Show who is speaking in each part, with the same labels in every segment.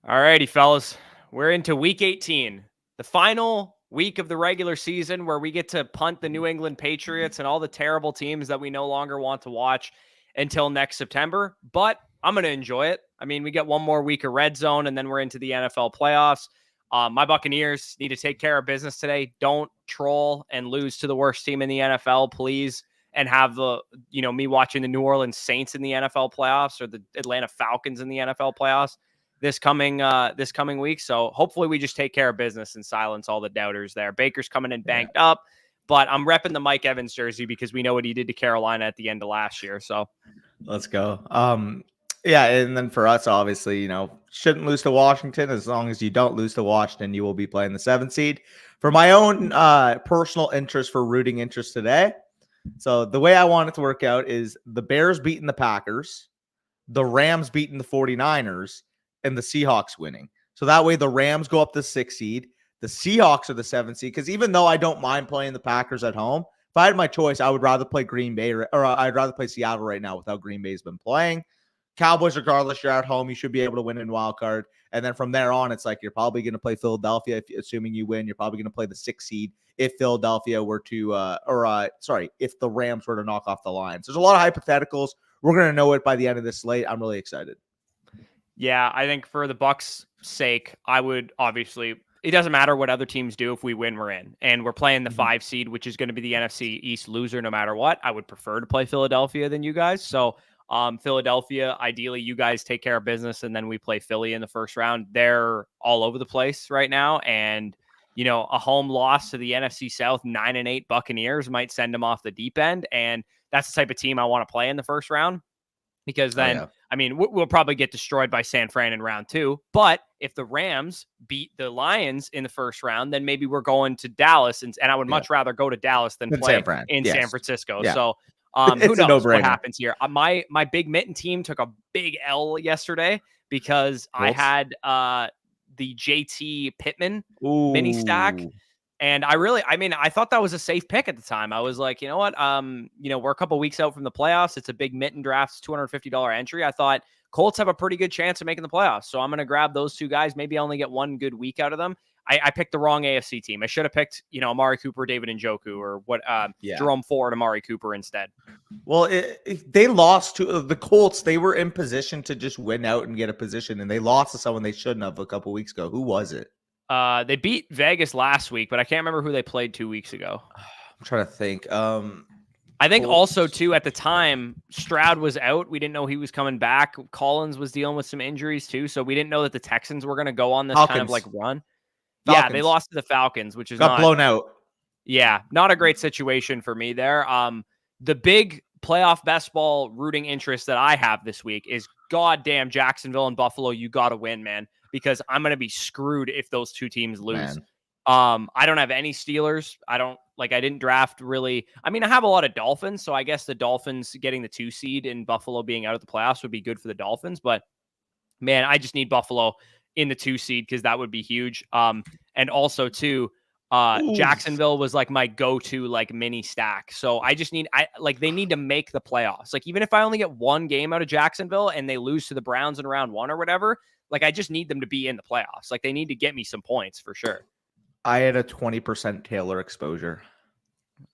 Speaker 1: All righty, fellas. We're into week 18, the final week of the regular season where we get to punt the New England Patriots and all the terrible teams that we no longer want to watch until next September. But I'm going to enjoy it. I mean, we get one more week of red zone and then we're into the NFL playoffs. My Buccaneers need to take care of business today. Don't troll and lose to the worst team in the NFL, please. And have me watching the New Orleans Saints in the NFL playoffs or the Atlanta Falcons in the NFL playoffs this coming week. So hopefully we just take care of business and silence all the doubters there. Baker's coming in banked up, but I'm repping the Mike Evans jersey because we know what he did to Carolina at the end of last year. So
Speaker 2: let's go. Yeah, and then for us, obviously, shouldn't lose to Washington. As long as you don't lose to Washington, you will be playing the 7th seed. For my own personal interest, for rooting interest today, so the way I want it to work out is the Bears beating the Packers, the Rams beating the 49ers, and the Seahawks winning. So that way the Rams go up to 6th seed. The Seahawks are the 7th seed. Because even though I don't mind playing the Packers at home, if I had my choice, I would rather play Green Bay or I'd rather play Seattle right now with how Green Bay's been playing. Cowboys, regardless, you're at home. You should be able to win in wild card. And then from there on, it's like you're probably going to play Philadelphia. Assuming you win, you're probably going to play the 6th seed if Philadelphia were to, if the Rams were to knock off the Lions. There's a lot of hypotheticals. We're going to know it by the end of this slate. I'm really excited.
Speaker 1: Yeah, I think for the Bucs' sake, I would obviously, it doesn't matter what other teams do. If we win, we're in. And we're playing the 5 seed, which is going to be the NFC East loser no matter what. I would prefer to play Philadelphia than you guys. So Philadelphia, ideally, you guys take care of business, and then we play Philly in the first round. They're all over the place right now. And, a home loss to the NFC South 9-8 Buccaneers might send them off the deep end. And that's the type of team I want to play in the first round. Because then, we'll probably get destroyed by San Fran in round 2. But if the Rams beat the Lions in the first round, then maybe we're going to Dallas. And I would much rather go to Dallas than play in San Francisco. Yeah. So who knows what happens here? My Big Mitten team took a big L yesterday because I had the JT Pittman mini stack. And I thought that was a safe pick at the time. I was like, you know what? We're a couple weeks out from the playoffs. It's a big Mitten drafts, $250 entry. I thought Colts have a pretty good chance of making the playoffs. So I'm going to grab those two guys. Maybe I only get one good week out of them. I picked the wrong AFC team. I should have picked, Amari Cooper, David Njoku, or Jerome Ford, Amari Cooper instead.
Speaker 2: Well, if they lost to the Colts, they were in position to just win out and get a position, and they lost to someone they shouldn't have a couple weeks ago. Who was it?
Speaker 1: They beat Vegas last week, but I can't remember who they played 2 weeks ago.
Speaker 2: I'm trying to think.
Speaker 1: I think also, too, at the time, Stroud was out. We didn't know he was coming back. Collins was dealing with some injuries, too, so we didn't know that the Texans were going to go on this kind of run. Falcons. Yeah, they lost to the Falcons, which is
Speaker 2: got blown out.
Speaker 1: Yeah, not a great situation for me there. The big playoff best ball rooting interest that I have this week is goddamn Jacksonville and Buffalo. You got to win, man, because I'm going to be screwed if those two teams lose. I don't have any Steelers. I didn't draft really. I have a lot of Dolphins, so I guess the Dolphins getting the 2 seed and Buffalo being out of the playoffs would be good for the Dolphins. But man, I just need Buffalo in the 2 seed because that would be huge. And also too, Jacksonville was like my go-to mini stack. So I just they need to make the playoffs. Even if I only get one game out of Jacksonville and they lose to the Browns in round 1 or whatever, I just need them to be in the playoffs. They need to get me some points for sure.
Speaker 2: I had a 20% Taylor exposure.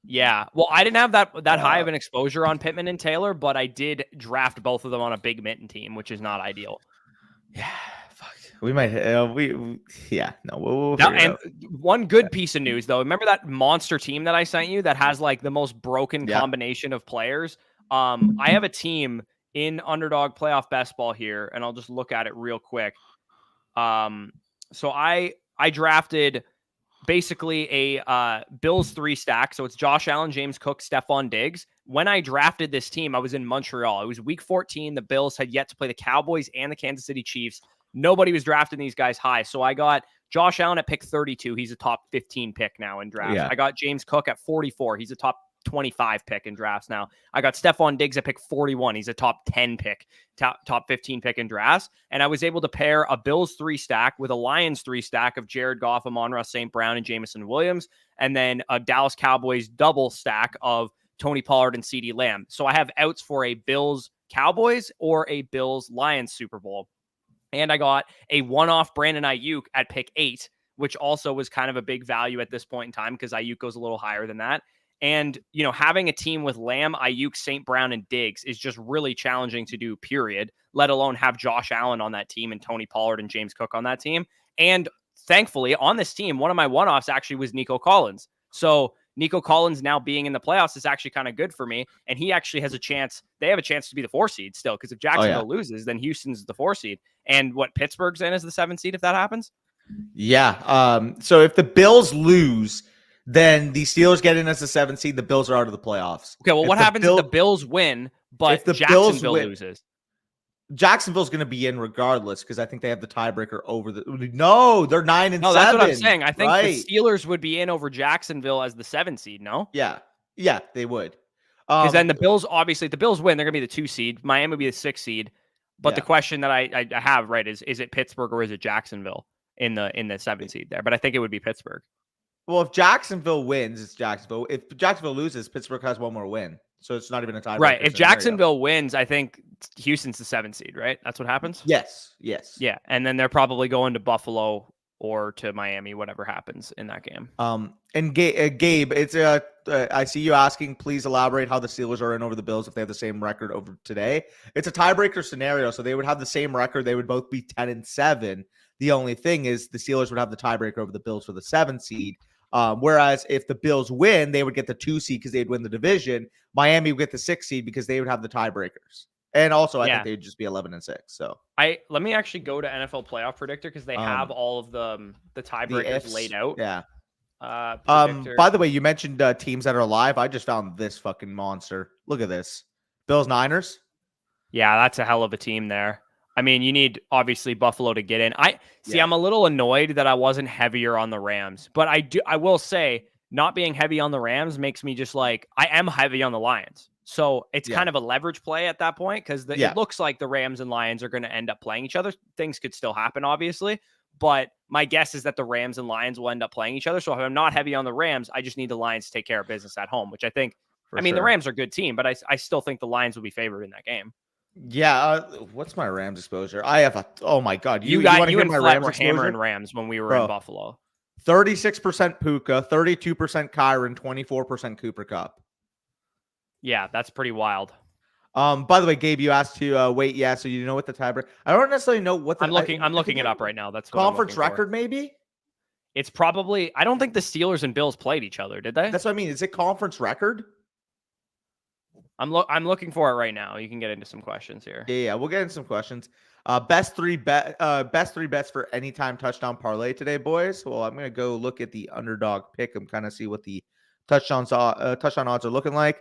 Speaker 1: Yeah. Well, I didn't have that high of an exposure on Pittman and Taylor, but I did draft both of them on a Big Mitten team, which is not ideal.
Speaker 2: Yeah. We might, we'll
Speaker 1: and one good piece of news, though. Remember that monster team that I sent you that has the most broken combination of players? I have a team in Underdog Playoff Best Ball here, and I'll just look at it real quick. So I drafted basically a Bills 3 stack. So it's Josh Allen, James Cook, Stephon Diggs. When I drafted this team, I was in Montreal. It was week 14. The Bills had yet to play the Cowboys and the Kansas City Chiefs. Nobody was drafting these guys high. So I got Josh Allen at pick 32. He's a top 15 pick now in drafts. Yeah. I got James Cook at 44. He's a top 25 pick in drafts now. I got Stephon Diggs at pick 41. He's a top 10 pick, top 15 pick in drafts. And I was able to pair a Bills 3 stack with a Lions 3 stack of Jared Goff, Amon-Ra St. Brown, and Jameson Williams. And then a Dallas Cowboys double stack of Tony Pollard and CeeDee Lamb. So I have outs for a Bills Cowboys or a Bills Lions Super Bowl. And I got a one-off Brandon Ayuk at pick 8, which also was kind of a big value at this point in time because Ayuk goes a little higher than that. And, having a team with Lamb, Ayuk, St. Brown, and Diggs is just really challenging to do, period, let alone have Josh Allen on that team and Tony Pollard and James Cook on that team. And thankfully, on this team, one of my one-offs actually was Nico Collins. So Nico Collins now being in the playoffs is actually kind of good for me. And he actually has a chance. They have a chance to be the 4 seed still, because if Jacksonville loses, then Houston's the 4 seed. And what Pittsburgh's in is the 7 seed if that happens?
Speaker 2: Yeah. So if the Bills lose, then the Steelers get in as the 7 seed. The Bills are out of the playoffs.
Speaker 1: Okay, well, what happens if the Bills win, but Jacksonville loses?
Speaker 2: Jacksonville's going to be in regardless because I think they have the tiebreaker over the. No, they're 9 and 7.
Speaker 1: No, that's what I'm saying. I think the Steelers would be in over Jacksonville as the 7 seed. No.
Speaker 2: Yeah, they would.
Speaker 1: Because then the Bills, obviously, if the Bills win, they're going to be the 2 seed. Miami would be the 6 seed. But the question that I have is it Pittsburgh or is it Jacksonville in the 7 seed there? But I think it would be Pittsburgh.
Speaker 2: Well, if Jacksonville wins, it's Jacksonville. If Jacksonville loses, Pittsburgh has one more win. So it's not even a tiebreaker.
Speaker 1: Right. If Jacksonville wins, I think Houston's the 7 seed, right? That's what happens?
Speaker 2: Yes.
Speaker 1: Yeah. And then they're probably going to Buffalo or to Miami, whatever happens in that game.
Speaker 2: And Gabe, it's I see you asking, please elaborate how the Steelers are in over the Bills if they have the same record over today. It's a tiebreaker scenario, so they would have the same record. They would both be 10 and 7. The only thing is the Steelers would have the tiebreaker over the Bills for the 7 seed. Whereas if the Bills win, they would get the 2 seed because they'd win the division. Miami would get the 6 seed because they would have the tiebreakers. And also, I think they'd just be 11 and 6. So
Speaker 1: let me actually go to NFL Playoff Predictor because they have all of the tiebreakers laid out.
Speaker 2: Yeah. By the way, you mentioned teams that are alive. I just found this fucking monster. Look at this. Bills Niners.
Speaker 1: Yeah, that's a hell of a team there. I mean, you need obviously Buffalo to get in. I'm a little annoyed that I wasn't heavier on the Rams, but I will say not being heavy on the Rams makes me just like, I am heavy on the Lions. So it's kind of a leverage play at that point because it looks like the Rams and Lions are going to end up playing each other. Things could still happen, obviously, but my guess is that the Rams and Lions will end up playing each other. So if I'm not heavy on the Rams, I just need the Lions to take care of business at home, which I think, the Rams are a good team, but I still think the Lions will be favored in that game.
Speaker 2: Yeah, what's my Rams exposure? I have oh my god,
Speaker 1: you and Flat were hammering Rams when we were in Buffalo.
Speaker 2: 36% Puka, 32% Kyron, 24% Cooper Kupp.
Speaker 1: Yeah, that's pretty wild.
Speaker 2: By the way, Gabe, you asked to wait. Yeah, so you know what the tiebreaker? I don't necessarily know what the.
Speaker 1: I'm looking it up right now. That's what
Speaker 2: conference record, maybe.
Speaker 1: It's probably. I don't think the Steelers and Bills played each other, did they?
Speaker 2: That's what I mean. Is it conference record?
Speaker 1: I'm looking for it right now. You can get into some questions here.
Speaker 2: Yeah, we'll get into some questions. Best three bets for anytime touchdown parlay today, boys. Well, I'm gonna go look at the underdog pick and kind of see what the touchdown odds are looking like.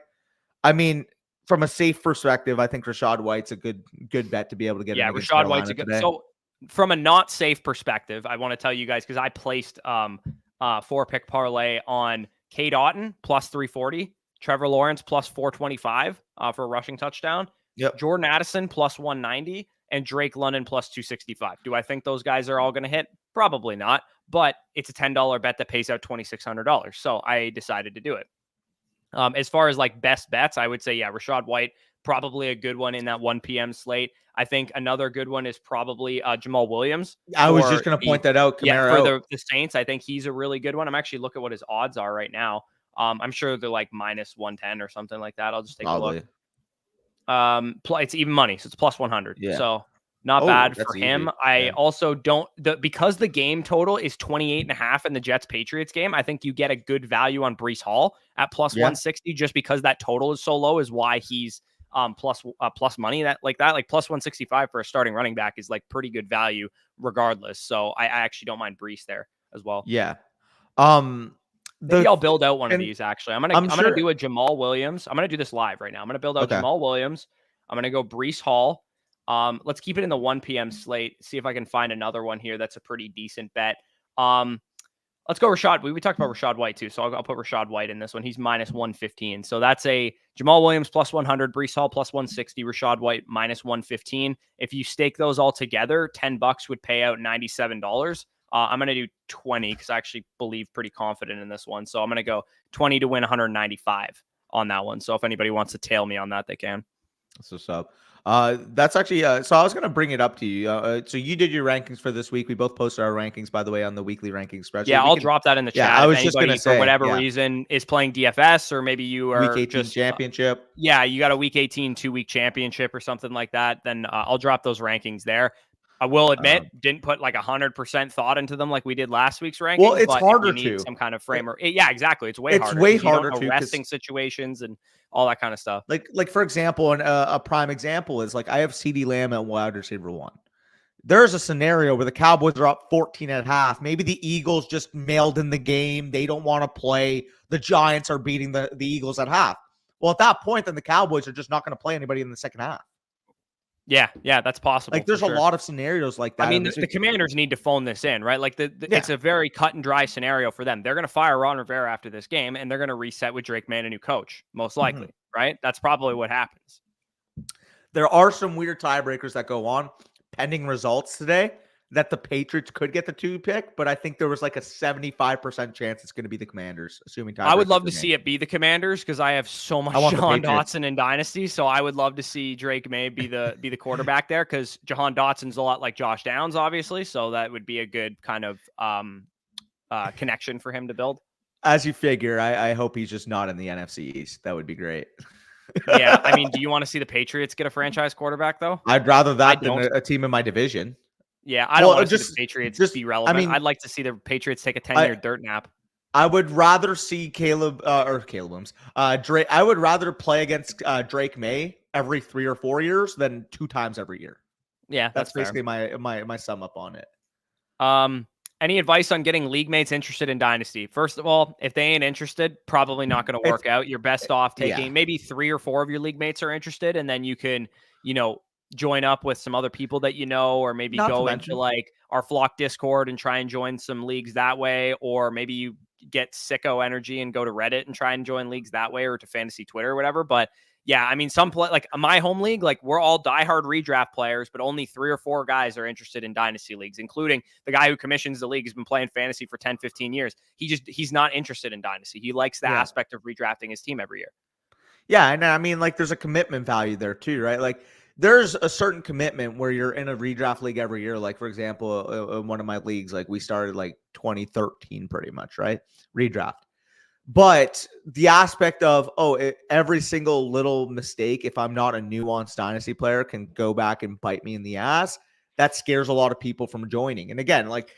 Speaker 2: I mean, from a safe perspective, I think Rachaad White's a good bet to be able to get.
Speaker 1: Yeah, Rachaad White's a good. Today. So, from a not safe perspective, I want to tell you guys because I placed 4-pick parlay on Cade Otton plus 340. Trevor Lawrence plus 425 for a rushing touchdown.
Speaker 2: Yep.
Speaker 1: Jordan Addison plus 190 and Drake London plus 265. Do I think those guys are all going to hit? Probably not, but it's a $10 bet that pays out $2,600. So I decided to do it. As far as like best bets, I would say, Rachaad White, probably a good one in that 1 p.m. slate. I think another good one is probably Jamal Williams.
Speaker 2: I was just going to point that out.
Speaker 1: Kamara for the Saints, I think he's a really good one. I'm actually looking at what his odds are right now. I'm sure they're like minus 110 or something like that. I'll just take a look. It's even money, so it's plus 100.
Speaker 2: Yeah.
Speaker 1: So not bad for him.
Speaker 2: Easy.
Speaker 1: I also don't because the game total is 28.5 in the Jets Patriots game. I think you get a good value on Breece Hall at plus 160 just because that total is so low is why he's plus money like plus 165 for a starting running back is like pretty good value regardless. So I actually don't mind Breece there as well.
Speaker 2: Yeah.
Speaker 1: Maybe I'll build out one of these. Actually, I'm gonna do a Jamal Williams. I'm gonna do this live right now. I'm gonna build out Jamal Williams. I'm gonna go Breece Hall. Let's keep it in the 1 p.m. slate. See if I can find another one here that's a pretty decent bet. Let's go Rachaad. We talked about Rachaad White too, so I'll put Rachaad White in this one. He's minus 115. So that's a Jamal Williams plus 100, Breece Hall plus 160, Rachaad White minus 115. If you stake those all together, $10 would pay out $97. I'm going to do 20 because I actually believe pretty confident in this one. So I'm going to go 20 to win 195 on that one. So if anybody wants to tail me on that, they can.
Speaker 2: That's what's up. That's actually so I was gonna bring it up to you. So you did your rankings for this week. We both posted our rankings, by the way, on the weekly rankings spreadsheet.
Speaker 1: Yeah,
Speaker 2: We
Speaker 1: I'll
Speaker 2: can,
Speaker 1: drop that in the
Speaker 2: yeah,
Speaker 1: chat
Speaker 2: I
Speaker 1: if
Speaker 2: was just gonna
Speaker 1: anybody, for
Speaker 2: say,
Speaker 1: whatever
Speaker 2: yeah,
Speaker 1: reason, is playing DFS, or maybe you
Speaker 2: week
Speaker 1: are
Speaker 2: 18
Speaker 1: just
Speaker 2: championship.
Speaker 1: yeah, you got a week 18 2-week championship or something like that. Then I'll drop those rankings there. I will admit, didn't put like 100% thought into them like we did last week's
Speaker 2: Well,
Speaker 1: rankings.
Speaker 2: it's
Speaker 1: But if you
Speaker 2: harder
Speaker 1: need
Speaker 2: to.
Speaker 1: some kind of frame, or yeah, exactly, it's way
Speaker 2: It's
Speaker 1: harder
Speaker 2: way
Speaker 1: because you don't
Speaker 2: harder
Speaker 1: know
Speaker 2: to because
Speaker 1: resting situations and all that kind of stuff.
Speaker 2: like for example, a prime example is like I have CD Lamb at wide receiver 1. There's a scenario where the Cowboys are up 14 at half. Maybe the Eagles just mailed in the game. They don't want to play. The Giants are beating the Eagles at half. Well, at that point, then the Cowboys are just not going to play anybody in the second half.
Speaker 1: Yeah, that's possible.
Speaker 2: Like, there's
Speaker 1: for
Speaker 2: a
Speaker 1: sure.
Speaker 2: lot of scenarios like that.
Speaker 1: I mean, the Commanders need to phone this in, right? Like
Speaker 2: Yeah.
Speaker 1: it's a very cut and dry scenario for them. They're going to fire Ron Rivera after this game, and they're going to reset with Drake May, a new coach, most likely, right? That's probably what happens.
Speaker 2: There are some weird tiebreakers that go on pending results today that the Patriots could get the 2 pick, but I think there was like a 75% chance it's going to be the Commanders, assuming tiebreakers.
Speaker 1: I would love to see it be the Commanders because I have so much Jahan Dotson in Dynasty. So I would love to see Drake May be the quarterback there because Jahan Dotson's a lot like Josh Downs, obviously. So that would be a good kind of connection for him to build.
Speaker 2: As you figure, I hope he's just not in the NFC East. That would be great.
Speaker 1: Yeah, I mean, do you want to see the Patriots get a franchise quarterback though?
Speaker 2: I'd rather that than a team in my division.
Speaker 1: Yeah, I don't want to see the Patriots be relevant.
Speaker 2: I mean,
Speaker 1: I'd like to see the Patriots take a 10-year dirt nap.
Speaker 2: I would rather see Caleb Williams. Drake. I would rather play against Drake May every 3 or 4 years than 2 times every year.
Speaker 1: Yeah,
Speaker 2: that's basically my sum up on it.
Speaker 1: Any advice on getting league mates interested in Dynasty? First of all, if they ain't interested, probably not going to work out. You're best off taking maybe 3 or 4 of your league mates are interested, and then you can, join up with some other people that you know, or maybe go into like our Flock Discord and try and join some leagues that way, or maybe you get sicko energy and go to Reddit and try and join leagues that way, or to fantasy Twitter or whatever. But yeah, I mean, like my home league, like we're all diehard redraft players, but only 3 or 4 guys are interested in Dynasty leagues, including the guy who commissions the league has been playing fantasy for 10, 15 years. He's not interested in Dynasty. He likes the aspect of redrafting his team every year.
Speaker 2: Yeah. And I mean, like there's a commitment value there too, right? Like there's a certain commitment where you're in a redraft league every year. Like for example, in one of my leagues, like we started like 2013 pretty much, right? Redraft. But the aspect of, every single little mistake, if I'm not a nuanced Dynasty player, can go back and bite me in the ass, that scares a lot of people from joining. And again, like,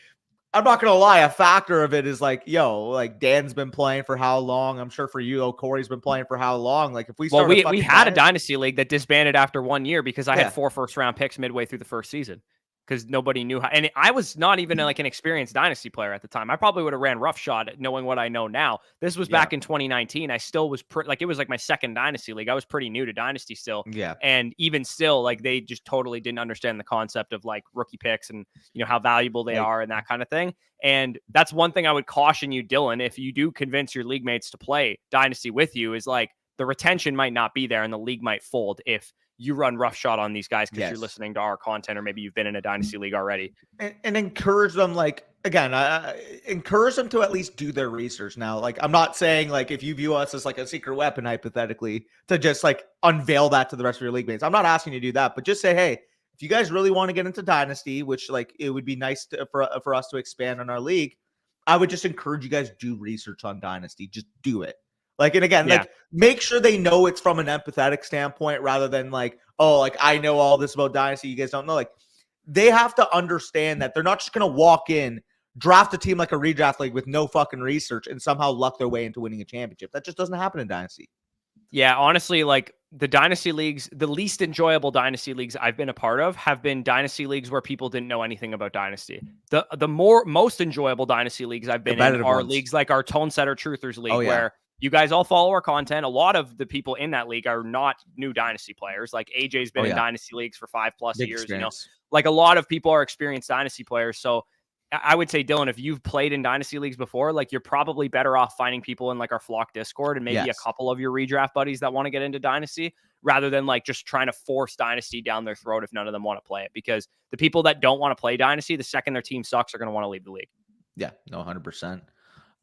Speaker 2: I'm not going to lie, a factor of it is like, like Dan's been playing for how long? I'm sure for you, Corey's been playing for how long? Like if we started
Speaker 1: we had a Dynasty league that disbanded after 1 year because I had 4 first-round picks midway through the first season. Because nobody knew how, and I was not even like an experienced Dynasty player at the time. I probably would have ran roughshod knowing what I know now. This was back in 2019. I still was it was like my second Dynasty league. I was pretty new to Dynasty still.
Speaker 2: Yeah.
Speaker 1: And even still, like they just totally didn't understand the concept of like rookie picks and how valuable they are and that kind of thing. And that's one thing I would caution you, Dylan, if you do convince your league mates to play Dynasty with you, is like the retention might not be there and the league might fold if you run roughshod on these guys because you're listening to our content, or maybe you've been in a Dynasty league already.
Speaker 2: And encourage them, like, again, encourage them to at least do their research. Now, like, I'm not saying, like, if you view us as, like, a secret weapon, hypothetically, to just, like, unveil that to the rest of your league mates. I'm not asking you to do that, but just say, hey, if you guys really want to get into Dynasty, which, like, it would be nice for us to expand on our league, I would just encourage you guys to do research on Dynasty. Just do it. Like, and again, like, make sure they know it's from an empathetic standpoint rather than like, like I know all this about Dynasty, you guys don't know. Like, they have to understand that they're not just going to walk in, draft a team like a redraft league with no fucking research and somehow luck their way into winning a championship. That just doesn't happen in Dynasty. Yeah,
Speaker 1: honestly, like the Dynasty leagues, the least enjoyable Dynasty leagues I've been a part of have been Dynasty leagues where people didn't know anything about Dynasty. The most enjoyable Dynasty leagues I've been in are leagues like our Tone Setter Truthers League, where you guys all follow our content. A lot of the people in that league are not new Dynasty players. Like AJ's been in Dynasty leagues for 5+ years.
Speaker 2: Experience.
Speaker 1: Like a lot of people are experienced Dynasty players. So I would say, Dylan, if you've played in Dynasty leagues before, like you're probably better off finding people in like our Flock Discord and maybe a couple of your redraft buddies that want to get into Dynasty, rather than like just trying to force Dynasty down their throat if none of them want to play it. Because the people that don't want to play Dynasty, the second their team sucks, are going to want to leave the league.
Speaker 2: Yeah, no, 100%.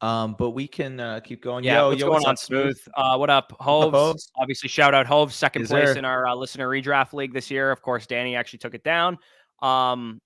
Speaker 2: But we can keep going.
Speaker 1: Yeah,
Speaker 2: Yo,
Speaker 1: what's
Speaker 2: yo,
Speaker 1: going
Speaker 2: what's
Speaker 1: on,
Speaker 2: up, Smooth?
Speaker 1: Smooth? What up,
Speaker 2: What's up,
Speaker 1: Hoves?
Speaker 2: Hoves?
Speaker 1: Obviously, shout out Hoves, second
Speaker 2: Is
Speaker 1: place
Speaker 2: there?
Speaker 1: in our listener redraft league this year. Of course, Danny actually took it down. Um,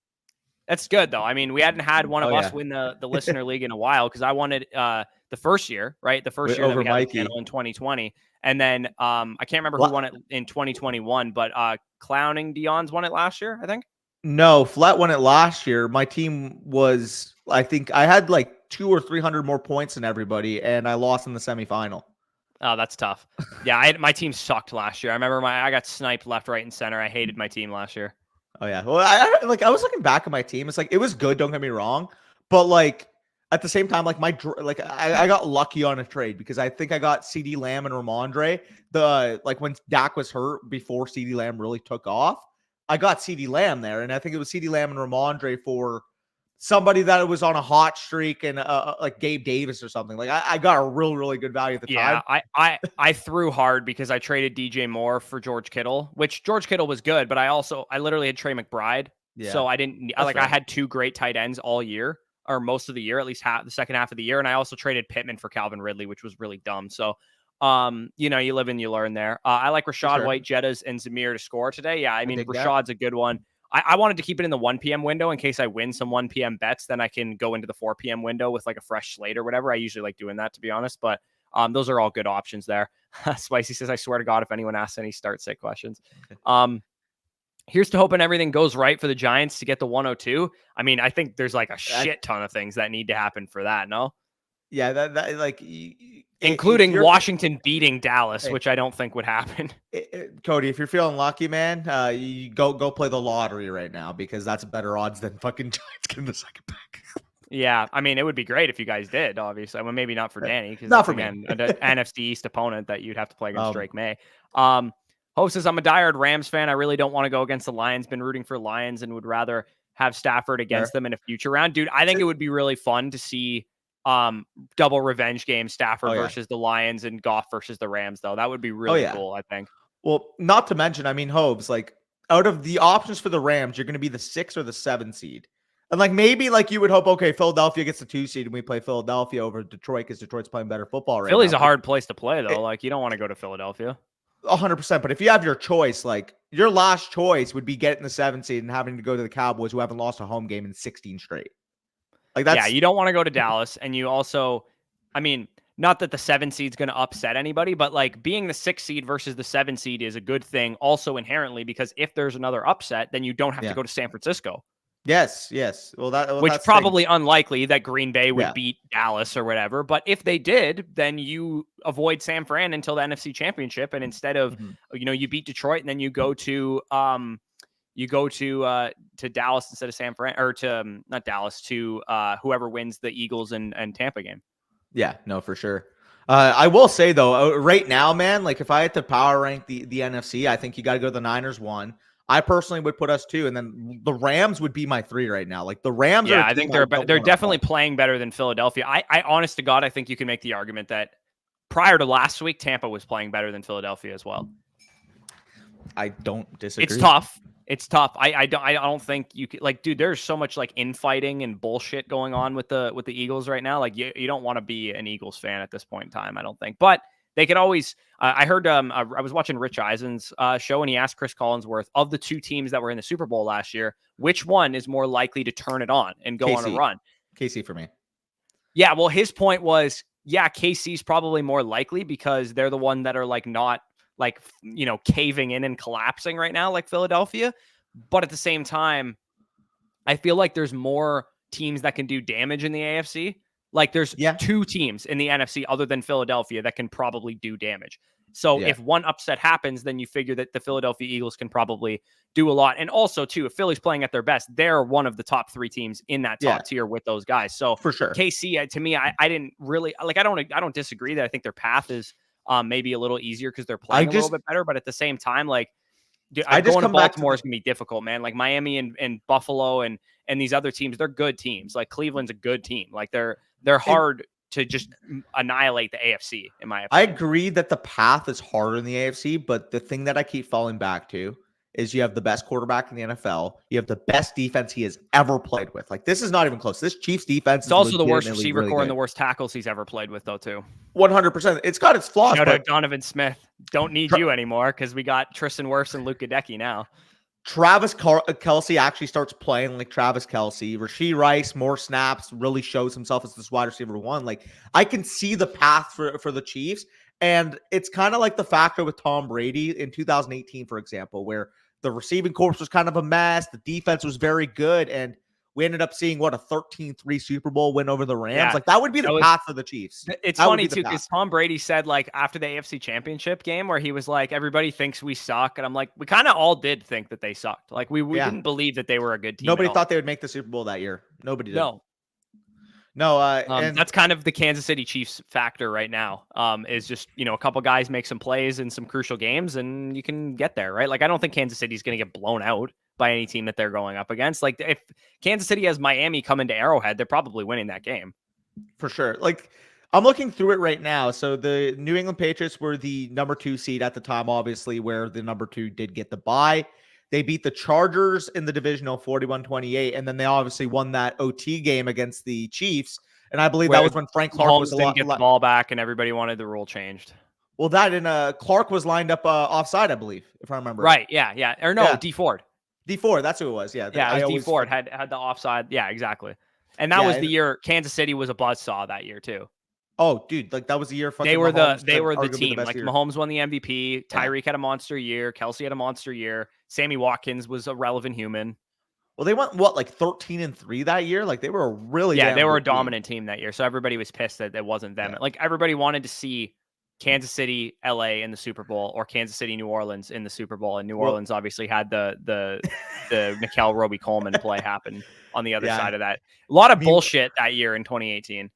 Speaker 1: that's good though. I mean, we hadn't had one
Speaker 2: Oh
Speaker 1: of us
Speaker 2: yeah,
Speaker 1: win the listener league in a while because I won it the first year, right? The first year that
Speaker 2: over
Speaker 1: we had the
Speaker 2: Mikey.
Speaker 1: channel in 2020, and then I can't remember who
Speaker 2: Fla-
Speaker 1: won it in 2021, but Clowning Dion's won it last year, I think.
Speaker 2: no, Flat won it last year. My team was, I think, I had like 200 or 300 more points than everybody, and I lost in the semifinal.
Speaker 1: Oh, that's tough. Yeah, my team sucked last year. I remember I got sniped left, right, and center. I hated my team last year.
Speaker 2: Oh yeah. Well, I was looking back at my team. It's like it was good. Don't get me wrong, but like at the same time, like I got lucky on a trade because I think I got CD Lamb and Ramondre. The like when Dak was hurt before CD Lamb really took off, I got CD Lamb there, and I think it was CD Lamb and Ramondre for somebody that was on a hot streak and like Gabe Davis or something. Like I got a really good value at the time.
Speaker 1: Yeah, I threw hard because I traded DJ Moore for George Kittle, which George Kittle was good, but I literally had Trey McBride,
Speaker 2: Yeah,
Speaker 1: so I didn't
Speaker 2: that's
Speaker 1: like
Speaker 2: fair.
Speaker 1: I had two great tight ends all year or most of the year, at least the second half of the year, and I also traded Pittman for Calvin Ridley, which was really dumb. So, you know, you live and you learn there. I like
Speaker 2: For
Speaker 1: Rashad
Speaker 2: sure.
Speaker 1: White, Jettas, and Zamir to score today. Yeah, I mean
Speaker 2: dig that.
Speaker 1: Rashad's a good one. I wanted to keep it in the 1 p.m. window in case I win some 1 p.m. bets. Then I can go into the 4 p.m. window with like a fresh slate or whatever. I usually like doing that, to be honest, but those are all good options there. Spicy says, I swear to God, if anyone asks any start sit questions. Here's to hoping everything goes right for the Giants to get the 102. I mean, I think there's like a shit ton of things that need to happen for that, no?
Speaker 2: Yeah, that like
Speaker 1: including Washington beating Dallas,
Speaker 2: Hey.
Speaker 1: which I don't think would happen.
Speaker 2: Cody, if you're feeling lucky, man, you go play the lottery right now because that's better odds than fucking Giants getting the second pick.
Speaker 1: Yeah, I mean, it would be great if you guys did, obviously. Well, maybe not for Danny, because
Speaker 2: Not for
Speaker 1: again,
Speaker 2: me.
Speaker 1: an NFC East opponent that you'd have to play against Drake May. Host says, I'm a diehard Rams fan. I really don't want to go against the Lions. Been rooting for Lions and would rather have Stafford against them in a future round. Dude, I think it would be really fun to see double revenge game, Stafford versus the Lions and Goff versus the Rams, though. That would be really cool, I think.
Speaker 2: Well, not to mention, I mean, Hobbs, like out of the options for the Rams, you're going to be the 6 or the 7 seed. And like maybe like you would hope, okay, Philadelphia gets the 2 seed and we play Philadelphia over Detroit because Detroit's playing better football right
Speaker 1: Philly's
Speaker 2: now.
Speaker 1: a hard place to play, though. Like, you don't want to go to Philadelphia.
Speaker 2: 100%. But if you have your choice, like your last choice would be getting the 7 seed and having to go to the Cowboys who haven't lost a home game in 16 straight. Like that's,
Speaker 1: yeah, you don't want to go to Dallas. And you also, I mean, not that the 7 seed's going to upset anybody, but like being the 6 seed versus the 7 seed is a good thing also inherently, because if there's another upset, then you don't have to go to San Francisco.
Speaker 2: Yes. Well,
Speaker 1: which
Speaker 2: that's
Speaker 1: probably unlikely that Green Bay would beat Dallas or whatever. But if they did, then you avoid San Fran until the NFC Championship, and instead of you beat Detroit and then you go to Dallas instead of San Fran, or to not Dallas, to whoever wins the Eagles and Tampa game.
Speaker 2: Yeah, no, for sure. I will say though, right now, man, like if I had to power rank the NFC, I think you got to go to the Niners 1. I personally would put us 2, and then the Rams would be my 3 right now. Like the Rams,
Speaker 1: yeah, I think they're definitely playing better than Philadelphia. I honest to God, I think you can make the argument that prior to last week, Tampa was playing better than Philadelphia as well.
Speaker 2: I don't disagree.
Speaker 1: It's tough. I don't think you could, like, dude, there's so much like infighting and bullshit going on with the Eagles right now. Like you don't want to be an Eagles fan at this point in time, I don't think. But they could always I heard I was watching Rich Eisen's show, and he asked Chris Collinsworth, of the 2 teams that were in the Super Bowl last year, which one is more likely to turn it on and go on a run?
Speaker 2: KC for me.
Speaker 1: Yeah, well, his point was, yeah, KC's probably more likely because they're the one that are like not like, caving in and collapsing right now like Philadelphia. But at the same time, I feel like there's more teams that can do damage in the AFC. Like there's 2 teams in the NFC other than Philadelphia that can probably do damage. So if one upset happens, then you figure that the Philadelphia Eagles can probably do a lot. And also too, if Philly's playing at their best, they're one of the top 3 teams in that top tier with those guys. So
Speaker 2: for sure,
Speaker 1: KC, to me, I didn't really like, I don't disagree that I think their path is maybe a little easier because they're playing a little bit better. But at the same time, like, dude, going to Baltimore is going to be difficult, man. Like Miami and Buffalo and these other teams, they're good teams. Like Cleveland's a good team. Like they're hard to just annihilate the AFC, in my opinion.
Speaker 2: I agree that the path is harder in the AFC, but the thing that I keep falling back to is you have the best quarterback in the NFL. You have the best defense he has ever played with. Like, this is not even close. This Chiefs defense
Speaker 1: It's
Speaker 2: is
Speaker 1: also the worst
Speaker 2: legitimately
Speaker 1: receiver
Speaker 2: really
Speaker 1: core and
Speaker 2: good.
Speaker 1: the worst tackles he's ever played with, though, too.
Speaker 2: 100%. It's got its flaws.
Speaker 1: Shout
Speaker 2: but
Speaker 1: out Donovan Smith. Don't need you anymore because we got Tristan Wirfs and Luke Gadecki now.
Speaker 2: Travis Kelce actually starts playing like Travis Kelce. Rashee Rice, more snaps, really shows himself as this wide receiver one. Like, I can see the path for the Chiefs. And it's kind of like the factor with Tom Brady in 2018, for example, where the receiving corps was kind of a mess. The defense was very good. And we ended up seeing, what, a 13-3 Super Bowl win over the Rams.
Speaker 1: Yeah,
Speaker 2: like, that would be the path for the Chiefs.
Speaker 1: It's
Speaker 2: that
Speaker 1: funny, too, because Tom Brady said, like, after the AFC Championship game where he was like, everybody thinks we suck. And I'm like, we kind of all did think that they sucked. Like, we didn't believe that they were a good team.
Speaker 2: Nobody thought they would make the Super Bowl that year. Nobody did. No, and
Speaker 1: that's kind of the Kansas City Chiefs factor right now. Is just, a couple guys make some plays in some crucial games and you can get there, right? Like, I don't think Kansas City's going to get blown out by any team that they're going up against. Like, if Kansas City has Miami come into Arrowhead, they're probably winning that game.
Speaker 2: For sure. Like, I'm looking through it right now. So the New England Patriots were the number 2 seed at the time, obviously, where the number 2 did get the bye. They beat the Chargers in the divisional 41-28, and then they obviously won that OT game against the Chiefs. And I believe that was when Frank Clark was
Speaker 1: didn't get the ball back, and everybody wanted the rule changed.
Speaker 2: Well, Clark was lined up offside, I believe, if I remember.
Speaker 1: Right? Yeah. Or no, D Ford.
Speaker 2: D Ford, that's who it was. Yeah,
Speaker 1: it was D Ford had the offside. Yeah, exactly. And that was the year Kansas City was a buzzsaw that year too.
Speaker 2: Oh, dude, like that was the year.
Speaker 1: They were the team. Like Mahomes won the MVP. Tyreek had a monster year. Kelce had a monster year. Sammy Watkins was a relevant human.
Speaker 2: Well, they went like 13-3 that year. Like they were a really
Speaker 1: they were a dominant team that year. So everybody was pissed that it wasn't them. Yeah. Like everybody wanted to see Kansas City, LA in the Super Bowl, or Kansas City, New Orleans in the Super Bowl. And New Orleans obviously had the Mikel Roby Coleman play happen on the other side of that. A lot of bullshit that year in 2018.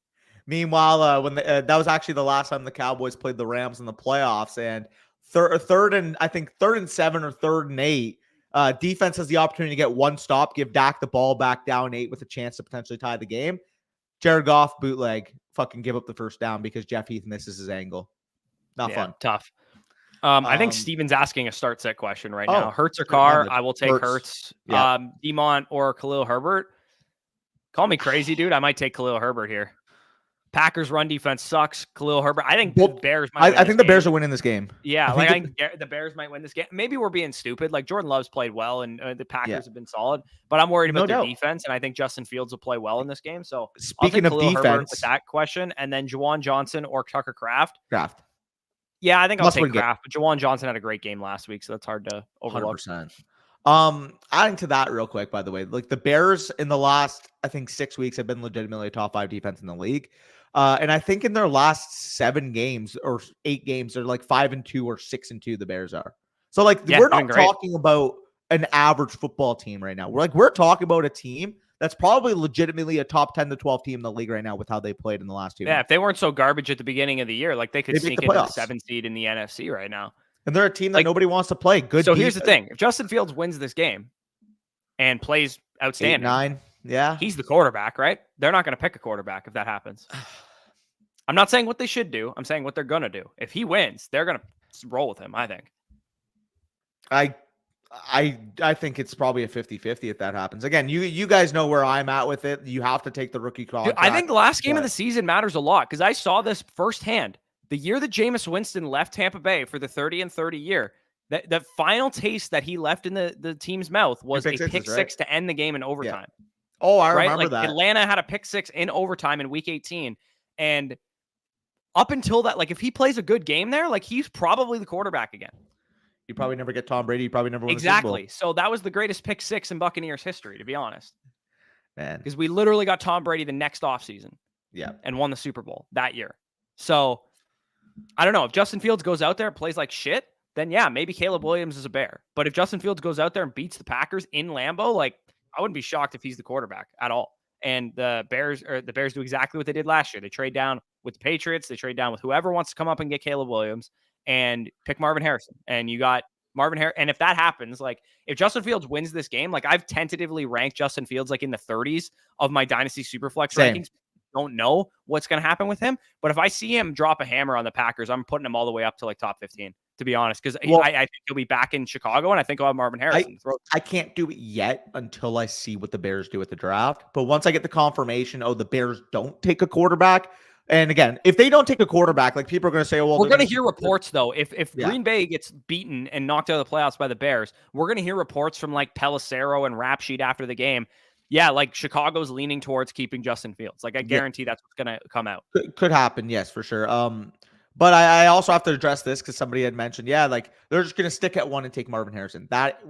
Speaker 2: Meanwhile, when that was actually the last time the Cowboys played the Rams in the playoffs, and third and 7 or 3rd and 8, defense has the opportunity to get one stop, give Dak the ball back down 8 with a chance to potentially tie the game. Jared Goff bootleg, fucking give up the first down because Jeff Heath misses his angle. Not fun.
Speaker 1: Tough. I think Steven's asking a start set question right now. Hurts or Carr? I will take Hurts.
Speaker 2: Yeah.
Speaker 1: Demont or Khalil Herbert? Call me crazy, dude. I might take Khalil Herbert here. Packers run defense sucks. Khalil Herbert. I think the Bears might win
Speaker 2: I think the Bears are winning this game.
Speaker 1: Yeah, I think the Bears might win this game. Maybe we're being stupid. Like Jordan Love's played well, and the Packers have been solid. But I'm worried about their defense, and I think Justin Fields will play well in this game. So
Speaker 2: speaking of
Speaker 1: Khalil
Speaker 2: defense,
Speaker 1: Herbert with that question, and then Juwan Johnson or Tucker Kraft. Yeah, I think I'll take Kraft. But Juwan Johnson had a great game last week, so that's hard to overlook.
Speaker 2: 100%. Adding to that real quick, by the way, like the Bears in the last, I think 6 weeks have been legitimately a top 5 defense in the league. And I think in their last 7 games or 8 games, they're like 5-2 or 6-2. The Bears are. So like we're not talking about an average football team right now. We're talking about a team that's probably legitimately a top 10 to 12 team in the league right now with how they played in the last 2
Speaker 1: Yeah, if they weren't so garbage at the beginning of the year, like they could sneak into the 7th seed in the NFC right now.
Speaker 2: And they're a team that nobody wants to play. Good.
Speaker 1: So here's the thing: if Justin Fields wins this game and plays outstanding,
Speaker 2: 8-9, yeah,
Speaker 1: he's the quarterback, right? They're not going to pick a quarterback if that happens. I'm not saying what they should do. I'm saying what they're going to do. If he wins, they're going to roll with him, I think.
Speaker 2: I think it's probably a 50-50 if that happens. Again, you guys know where I'm at with it. You have to take the rookie contract.
Speaker 1: I think the last game of the season matters a lot because I saw this firsthand. The year that Jameis Winston left Tampa Bay for the 30-30 year, the final taste that he left in the team's mouth was a pick six to end the game in overtime.
Speaker 2: Yeah. Oh, I remember that.
Speaker 1: Atlanta had a pick 6 in overtime in week 18. And up until that, like if he plays a good game there, like he's probably the quarterback again.
Speaker 2: You probably never get Tom Brady. You probably never win
Speaker 1: exactly.
Speaker 2: the Super Bowl.
Speaker 1: So that was the greatest pick 6 in Buccaneers history, to be honest.
Speaker 2: Man,
Speaker 1: because we literally got Tom Brady the next offseason.
Speaker 2: Yeah,
Speaker 1: and won the Super Bowl that year. So I don't know if Justin Fields goes out there and plays like shit. Then yeah, maybe Caleb Williams is a bear. But if Justin Fields goes out there and beats the Packers in Lambeau, like I wouldn't be shocked if he's the quarterback at all. And the Bears do exactly what they did last year. They trade down with the Patriots. They trade down with whoever wants to come up and get Caleb Williams and pick Marvin Harrison. And you got Marvin Harrison. And if that happens, like if Justin Fields wins this game, like I've tentatively ranked Justin Fields like in the 30s of my Dynasty Superflex rankings. Don't know what's going to happen with him. But if I see him drop a hammer on the Packers, I'm putting him all the way up to like top 15. to be honest, because
Speaker 2: Well,
Speaker 1: I think he'll be back in Chicago, and I think I'll have Marvin Harrison.
Speaker 2: I can't do it yet until I see what the Bears do at the draft. But once I get the confirmation, the Bears don't take a quarterback. And again, if they don't take a quarterback, like people are going to say, well,
Speaker 1: we're going to hear reports though. If
Speaker 2: Yeah.
Speaker 1: Green Bay gets beaten and knocked out of the playoffs by the Bears, we're going to hear reports from like Pelissero and Rap Sheet after the game. Yeah, like Chicago's leaning towards keeping Justin Fields. Like I guarantee that's what's going to come out.
Speaker 2: Could happen, yes, for sure. But I also have to address this because somebody had mentioned, like they're just going to stick at one and take Marvin Harrison. That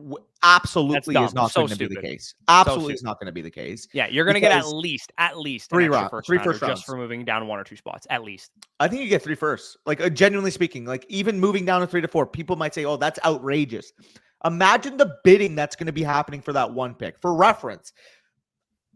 Speaker 2: absolutely is not going to be the case. Absolutely is not going to be the case.
Speaker 1: Yeah, you're going to get at least
Speaker 2: three first
Speaker 1: just for moving down 1 or 2 spots, at least.
Speaker 2: I think you get 3 firsts. Like genuinely speaking, like even moving down to 3 to 4, people might say, "Oh, that's outrageous." Imagine the bidding that's going to be happening for that one pick. For reference,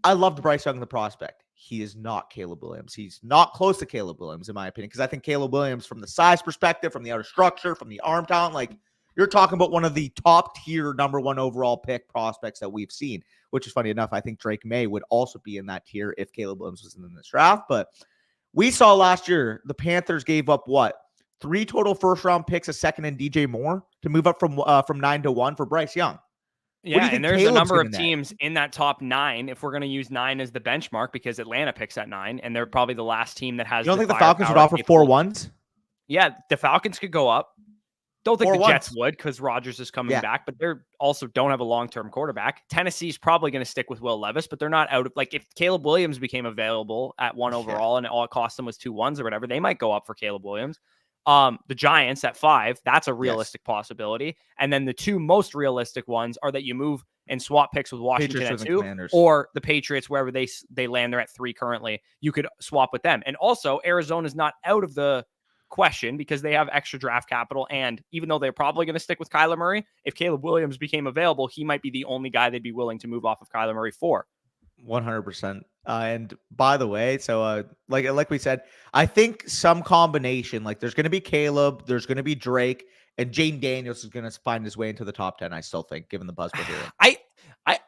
Speaker 2: I loved Bryce Young, the prospect. He is not Caleb Williams. He's not close to Caleb Williams, in my opinion, because I think Caleb Williams, from the size perspective, from the outer structure, from the arm talent, like you're talking about one of the top tier number 1 overall pick prospects that we've seen, which is funny enough. I think Drake May would also be in that tier if Caleb Williams was in this draft. But we saw last year, the Panthers gave up 3 total first round picks, a second and DJ Moore to move up from 9 to 1 for Bryce Young.
Speaker 1: Yeah, and there's a number of teams in that top 9. If we're going to use 9 as the benchmark, because Atlanta picks at 9, and they're probably the last team that has.
Speaker 2: You don't think the Falcons would offer 4 1s?
Speaker 1: Yeah, the Falcons could go up. Don't think the Jets would, because Rodgers is coming back, but they're also don't have a long-term quarterback. Tennessee's probably going to stick with Will Levis, but they're not out of, like, if Caleb Williams became available at 1 overall and all it cost them was 2 1s or whatever, they might go up for Caleb Williams. The Giants at 5, that's a realistic possibility. And then the 2 most realistic ones are that you move and swap picks with Washington at 2, or the Patriots, wherever they land, they're at 3 currently. You could swap with them. And also, Arizona's not out of the question because they have extra draft capital. And even though they're probably going to stick with Kyler Murray, if Caleb Williams became available, he might be the only guy they'd be willing to move off of Kyler Murray for.
Speaker 2: 100%. And by the way, so like we said, I think some combination, like there's going to be Caleb, there's going to be Drake, and Jane Daniels is going to find his way into the top 10. I still think, given the buzz we're hearing.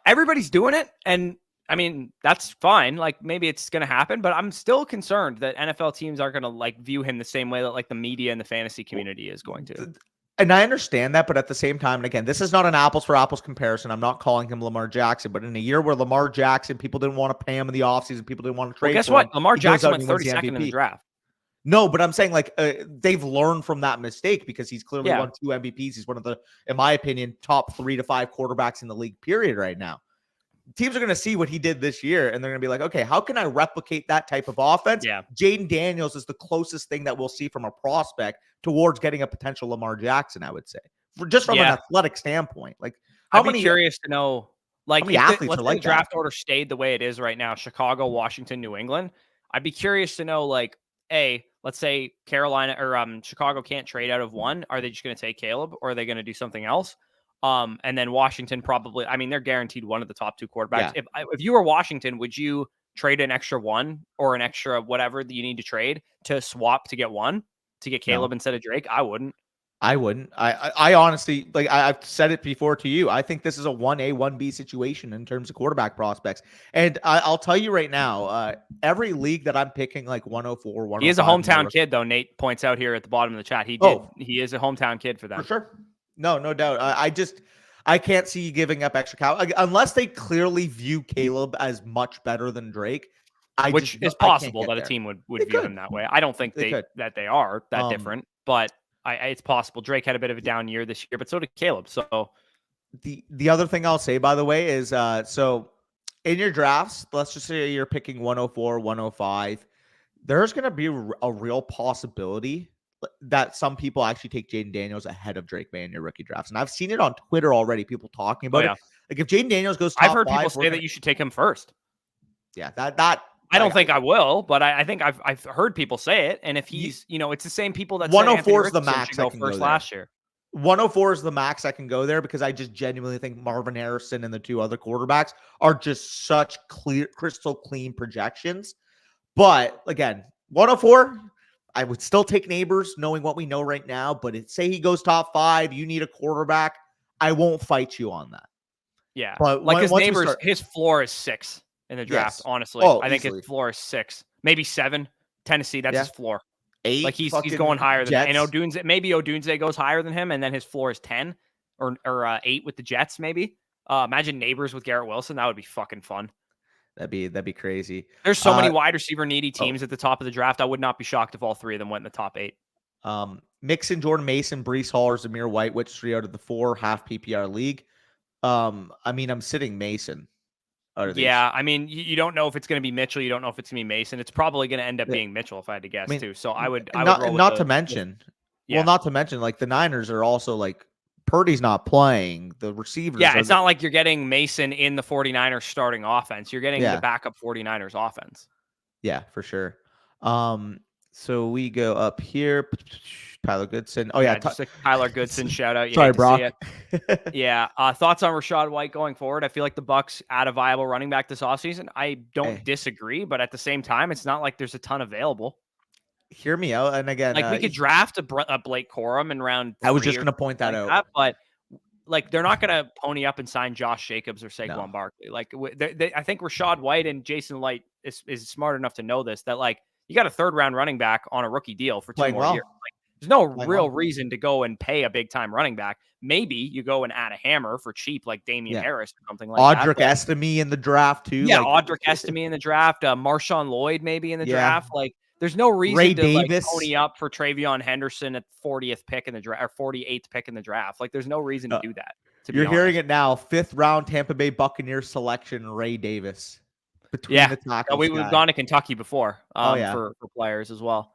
Speaker 1: Everybody's doing it, and I mean that's fine. Like maybe it's going to happen, but I'm still concerned that NFL teams are going to like view him the same way that like the media and the fantasy community is going to.
Speaker 2: And I understand that, but at the same time, and again, this is not an apples for apples comparison. I'm not calling him Lamar Jackson, but in a year where Lamar Jackson, people didn't want to pay him in the offseason, people didn't want to trade.
Speaker 1: Well, guess what? Lamar Jackson went 32nd in the draft.
Speaker 2: No, but I'm saying like they've learned from that mistake because he's clearly won 2 MVPs. He's one of the, in my opinion, top 3 to 5 quarterbacks in the league, period, right now. Teams are going to see what he did this year, and they're going to be like, okay, how can I replicate that type of offense?
Speaker 1: Yeah.
Speaker 2: Jaden Daniels is the closest thing that we'll see from a prospect towards getting a potential Lamar Jackson, I would say, just from an athletic standpoint. Like,
Speaker 1: I'd be curious to know, like,
Speaker 2: if
Speaker 1: the draft order stayed the way it is right now, Chicago, Washington, New England, I'd be curious to know, like, let's say Carolina or Chicago can't trade out of 1. Are they just going to take Caleb, or are they going to do something else? And then Washington probably, I mean, they're guaranteed one of the top 2 quarterbacks.
Speaker 2: Yeah.
Speaker 1: If you were Washington, would you trade an extra 1 or an extra whatever that you need to trade to swap to get 1 to get Caleb instead of Drake? I wouldn't.
Speaker 2: I honestly, like I've said it before to you. I think this is a 1A, 1B situation in terms of quarterback prospects. And I'll tell you right now, every league that I'm picking, like 104, 105.
Speaker 1: He is a hometown kid, though. Nate points out here at the bottom of the chat. He is a hometown kid for them.
Speaker 2: For sure. No doubt. I can't see you giving up extra cow unless they clearly view Caleb as much better than Drake.
Speaker 1: Which is possible that a team would view him that way. I don't think they are that different, but it's possible. Drake had a bit of a down year this year, but so did Caleb. So
Speaker 2: the other thing I'll say, by the way, is so in your drafts, let's just say you're picking 104, 105. There's going to be a real possibility that some people actually take Jaden Daniels ahead of Drake May in your rookie drafts. And I've seen it on Twitter already, people talking about it. Like if Jaden Daniels goes top 5,
Speaker 1: I've heard people say that you should take him first.
Speaker 2: Yeah, that
Speaker 1: I don't think I will, but I think I've heard people say it. And if he's, it's the same people that
Speaker 2: 104 is the max I can
Speaker 1: go first last year.
Speaker 2: 104 is the max I can go there because I just genuinely think Marvin Harrison and the 2 other quarterbacks are just such crystal clean projections. But again, 104, I would still take Neighbors knowing what we know right now, but say he goes top 5, you need a quarterback. I won't fight you on that.
Speaker 1: Yeah. But like his Neighbors, his floor is 6 in the draft, honestly. I think his floor is 6, maybe 7. Tennessee, that's his floor.
Speaker 2: 8
Speaker 1: Like he's
Speaker 2: fucking
Speaker 1: going higher than that. And
Speaker 2: Jets.
Speaker 1: Odunze goes higher than him, and then his floor is 10 or 8 with the Jets, maybe. Imagine Neighbors with Garrett Wilson. That would be fucking fun.
Speaker 2: That'd be crazy.
Speaker 1: There's so many wide receiver needy
Speaker 2: Oh,
Speaker 1: teams at the top of the draft. I would not be shocked if all three of them went in the top 8.
Speaker 2: Mixon, Jordan Mason, Breece Hall, or Zamir White, which 3 out of the 4 half PPR league? I mean, I'm sitting Mason out of these.
Speaker 1: Yeah, I mean, you don't know if it's going to be Mitchell. You don't know if it's going to be Mason. It's probably going to end up being Mitchell, if I had to guess, too. So I would roll with
Speaker 2: not to mention, like the Niners are also like Purdy's not playing. The receivers.
Speaker 1: Yeah, it's not like you're getting Mason in the 49ers starting offense. You're getting the backup 49ers offense.
Speaker 2: Yeah, for sure. So we go up here. Tyler Goodson. Oh yeah,
Speaker 1: just a Tyler Goodson shout out.
Speaker 2: Sorry, Brock.
Speaker 1: Yeah. Thoughts on Rachaad White going forward? I feel like the Bucks add a viable running back this offseason. I don't disagree, but at the same time, it's not like there's a ton available.
Speaker 2: Hear me out. And again,
Speaker 1: like we could draft a Blake Corum in round 3.
Speaker 2: I was just going to point that out.
Speaker 1: But like they're not going to pony up and sign Josh Jacobs or Saquon Barkley. Like I think Rachaad White and Jason Light is smart enough to know this, that like you got a 3rd round running back on a rookie deal for 2 more years. Like, there's no real reason to go and pay a big time running back. Maybe you go and add a hammer for cheap, like Damian Harris or something like
Speaker 2: Audric Estime in the draft too.
Speaker 1: Yeah, Audric Estime in the draft. Marshawn Lloyd maybe in the draft. Like there's no reason to like pony up for Travion Henderson at 40th pick in the draft or 48th pick in the draft. Like there's no reason to do that.
Speaker 2: You're hearing it now. 5th round Tampa Bay Buccaneers selection, Ray Davis. Between the tackles.
Speaker 1: We've gone to Kentucky before for players as well.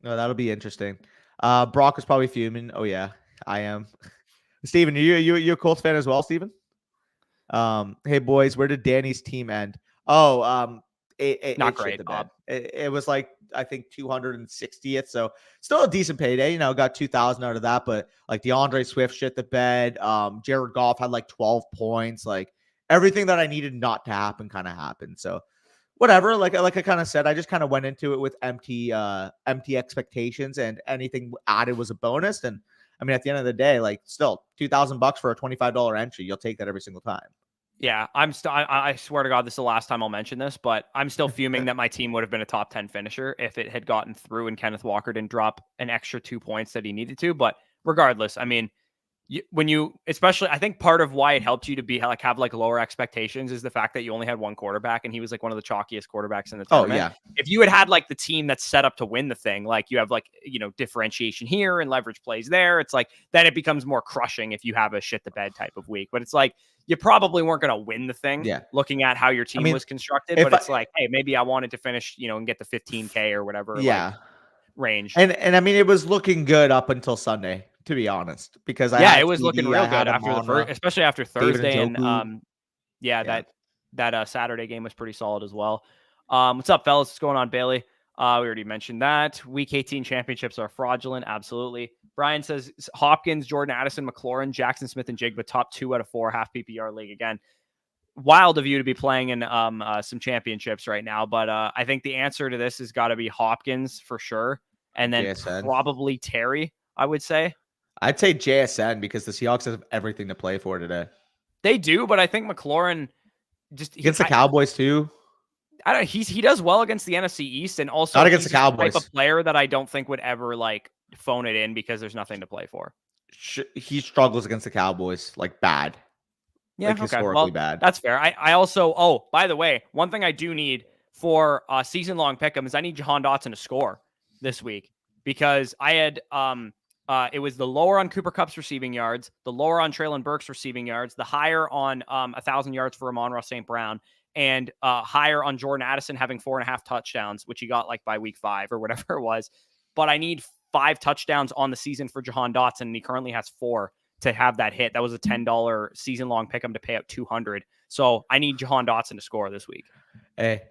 Speaker 2: No, that'll be interesting. Brock is probably fuming. Oh yeah, I am. Steven, you a Colts fan as well, Steven? Hey boys, where did Danny's team end? Oh,
Speaker 1: not great, Bob.
Speaker 2: It was like I think 260th, so still a decent payday. You know, got 2,000 out of that, but like DeAndre Swift shit the bed. Jared Goff had like 12 points. Like everything that I needed not to happen kind of happened. So whatever, like I kind of said, I just kind of went into it with empty expectations, and anything added was a bonus. And I mean, at the end of the day, like still $2,000 for a $25 entry, you'll take that every single time.
Speaker 1: Yeah, I swear to God, this is the last time I'll mention this, but I'm still fuming that my team would have been a top 10 finisher if it had gotten through and Kenneth Walker didn't drop an extra 2 points that he needed to. But regardless, I mean, especially, I think part of why it helped you to be like have like lower expectations is the fact that you only had one quarterback, and he was like one of the chalkiest quarterbacks in the tournament.
Speaker 2: Oh yeah.
Speaker 1: If you had like the team that's set up to win the thing, like you have like, differentiation here and leverage plays there, it's like then it becomes more crushing if you have a shit the bed type of week. But it's like you probably weren't going to win the thing.
Speaker 2: Yeah.
Speaker 1: Looking at how your team was constructed, but it's like, hey, maybe I wanted to finish, and get the 15K or whatever.
Speaker 2: Yeah.
Speaker 1: Like, range.
Speaker 2: And I mean, it was looking good up until Sunday, to be honest, because
Speaker 1: it was looking real good after the first, especially after Thursday, and that Saturday game was pretty solid as well. What's up, fellas? What's going on, Bailey? We already mentioned that. Week 18 championships are fraudulent. Absolutely. Brian says Hopkins, Jordan Addison, McLaurin, Jackson Smith, and Jigba top 2 out of 4 half PPR league. Again, wild of you to be playing in some championships right now, but I think the answer to this has got to be Hopkins for sure, and then probably Terry, I would say.
Speaker 2: I'd say JSN because the Seahawks have everything to play for today.
Speaker 1: They do, but I think McLaurin just
Speaker 2: against the Cowboys too.
Speaker 1: I don't. He does well against the NFC East, and also
Speaker 2: not against the Cowboys.
Speaker 1: Type of player that I don't think would ever like phone it in because there's nothing to play for.
Speaker 2: He struggles against the Cowboys like bad.
Speaker 1: Yeah,
Speaker 2: like historically bad.
Speaker 1: That's fair. I also. Oh, by the way, one thing I do need for season long pick'em is I need Jahan Dotson to score this week because I had it was the lower on Cooper Kupp's receiving yards, the lower on Treylon Burks receiving yards, the higher on 1,000 yards for Amon-Ra St. Brown, and higher on Jordan Addison having 4.5 touchdowns, which he got like by week 5 or whatever it was. But I need 5 touchdowns on the season for Jahan Dotson, and he currently has 4 to have that hit. That was a $10 season long pick him to pay out $200. So I need Jahan Dotson to score this week.
Speaker 2: Hey,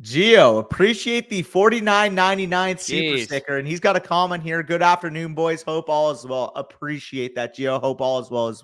Speaker 2: Gio, appreciate the $49.99 super sticker. And he's got a comment here. Good afternoon, boys. Hope all is well. Appreciate that, Gio. Hope all is well as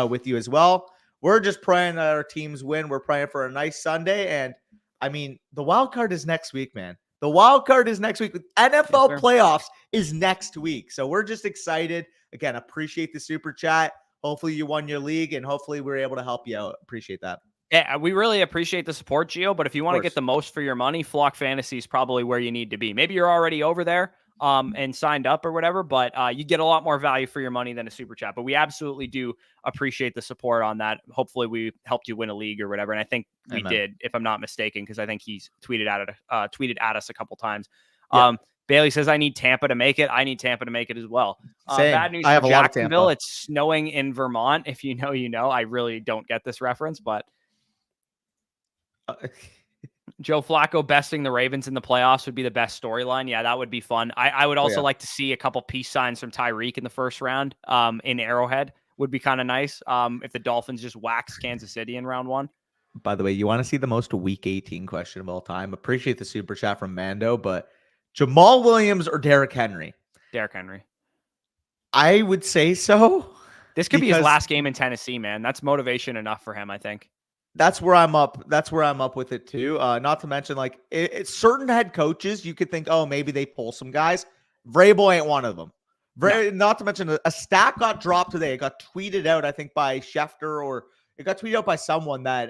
Speaker 2: with you as well. We're just praying that our teams win. We're praying for a nice Sunday. And I mean, the wild card is next week, man. The wild card is next week. NFL playoffs is next week. So we're just excited. Again, appreciate the super chat. Hopefully you won your league and hopefully we're able to help you out. Appreciate that.
Speaker 1: Yeah, we really appreciate the support, Gio. But if you want to get the most for your money, Flock Fantasy is probably where you need to be. Maybe you're already over there. and signed up or whatever, but you get a lot more value for your money than a super chat. But we absolutely do appreciate the support on that. Hopefully we helped you win a league or whatever. And I think we did, if I'm not mistaken, because I think he's tweeted at us a couple times.
Speaker 2: Yeah.
Speaker 1: Bailey says, I need Tampa to make it. I need Tampa to make it as well.
Speaker 2: Same.
Speaker 1: Bad news
Speaker 2: I have
Speaker 1: for
Speaker 2: a lot of
Speaker 1: Jacksonville.
Speaker 2: Tampa.
Speaker 1: It's snowing in Vermont. If you know, you know. I really don't get this reference, but Joe Flacco besting the Ravens in the playoffs would be the best storyline. Yeah, that would be fun. I would also like to see a couple peace signs from Tyreek in the first round in Arrowhead. Would be kind of nice if the Dolphins just wax Kansas City in round 1.
Speaker 2: By the way, you want to see the most Week 18 question of all time? Appreciate the super chat from Mando, but Jamal Williams or Derrick Henry?
Speaker 1: Derrick Henry.
Speaker 2: I would say so.
Speaker 1: This could be his last game in Tennessee, man. That's motivation enough for him, I think.
Speaker 2: That's where I'm up. That's where I'm up with it too. Not to mention, like, it's certain head coaches, you could think, oh, maybe they pull some guys. Vrabel ain't one of them. No. Not to mention, a stat got dropped today. It got tweeted out, I think, by Schefter, or it got tweeted out by someone that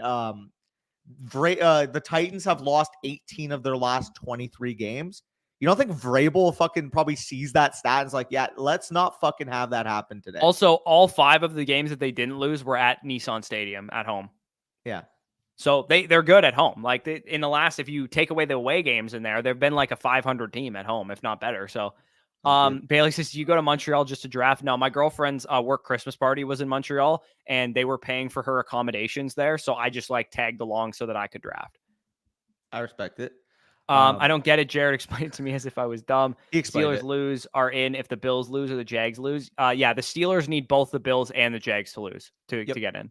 Speaker 2: the Titans have lost 18 of their last 23 games. You don't think Vrabel fucking probably sees that stat and is like, yeah, let's not fucking have that happen today.
Speaker 1: Also, all 5 of the games that they didn't lose were at Nissan Stadium at home.
Speaker 2: Yeah.
Speaker 1: So they're good at home. Like in the last, if you take away the away games in there, they've been like a 500 team at home, if not better. So Bailey says, you go to Montreal just to draft? No, my girlfriend's work Christmas party was in Montreal and they were paying for her accommodations there. So I just like tagged along so that I could draft.
Speaker 2: I respect it.
Speaker 1: I don't get it. Jared explained it to me as if I was dumb. Steelers
Speaker 2: it.
Speaker 1: lose are in if the Bills lose or the Jags lose. Yeah, the Steelers need both the Bills and the Jags to lose to get in.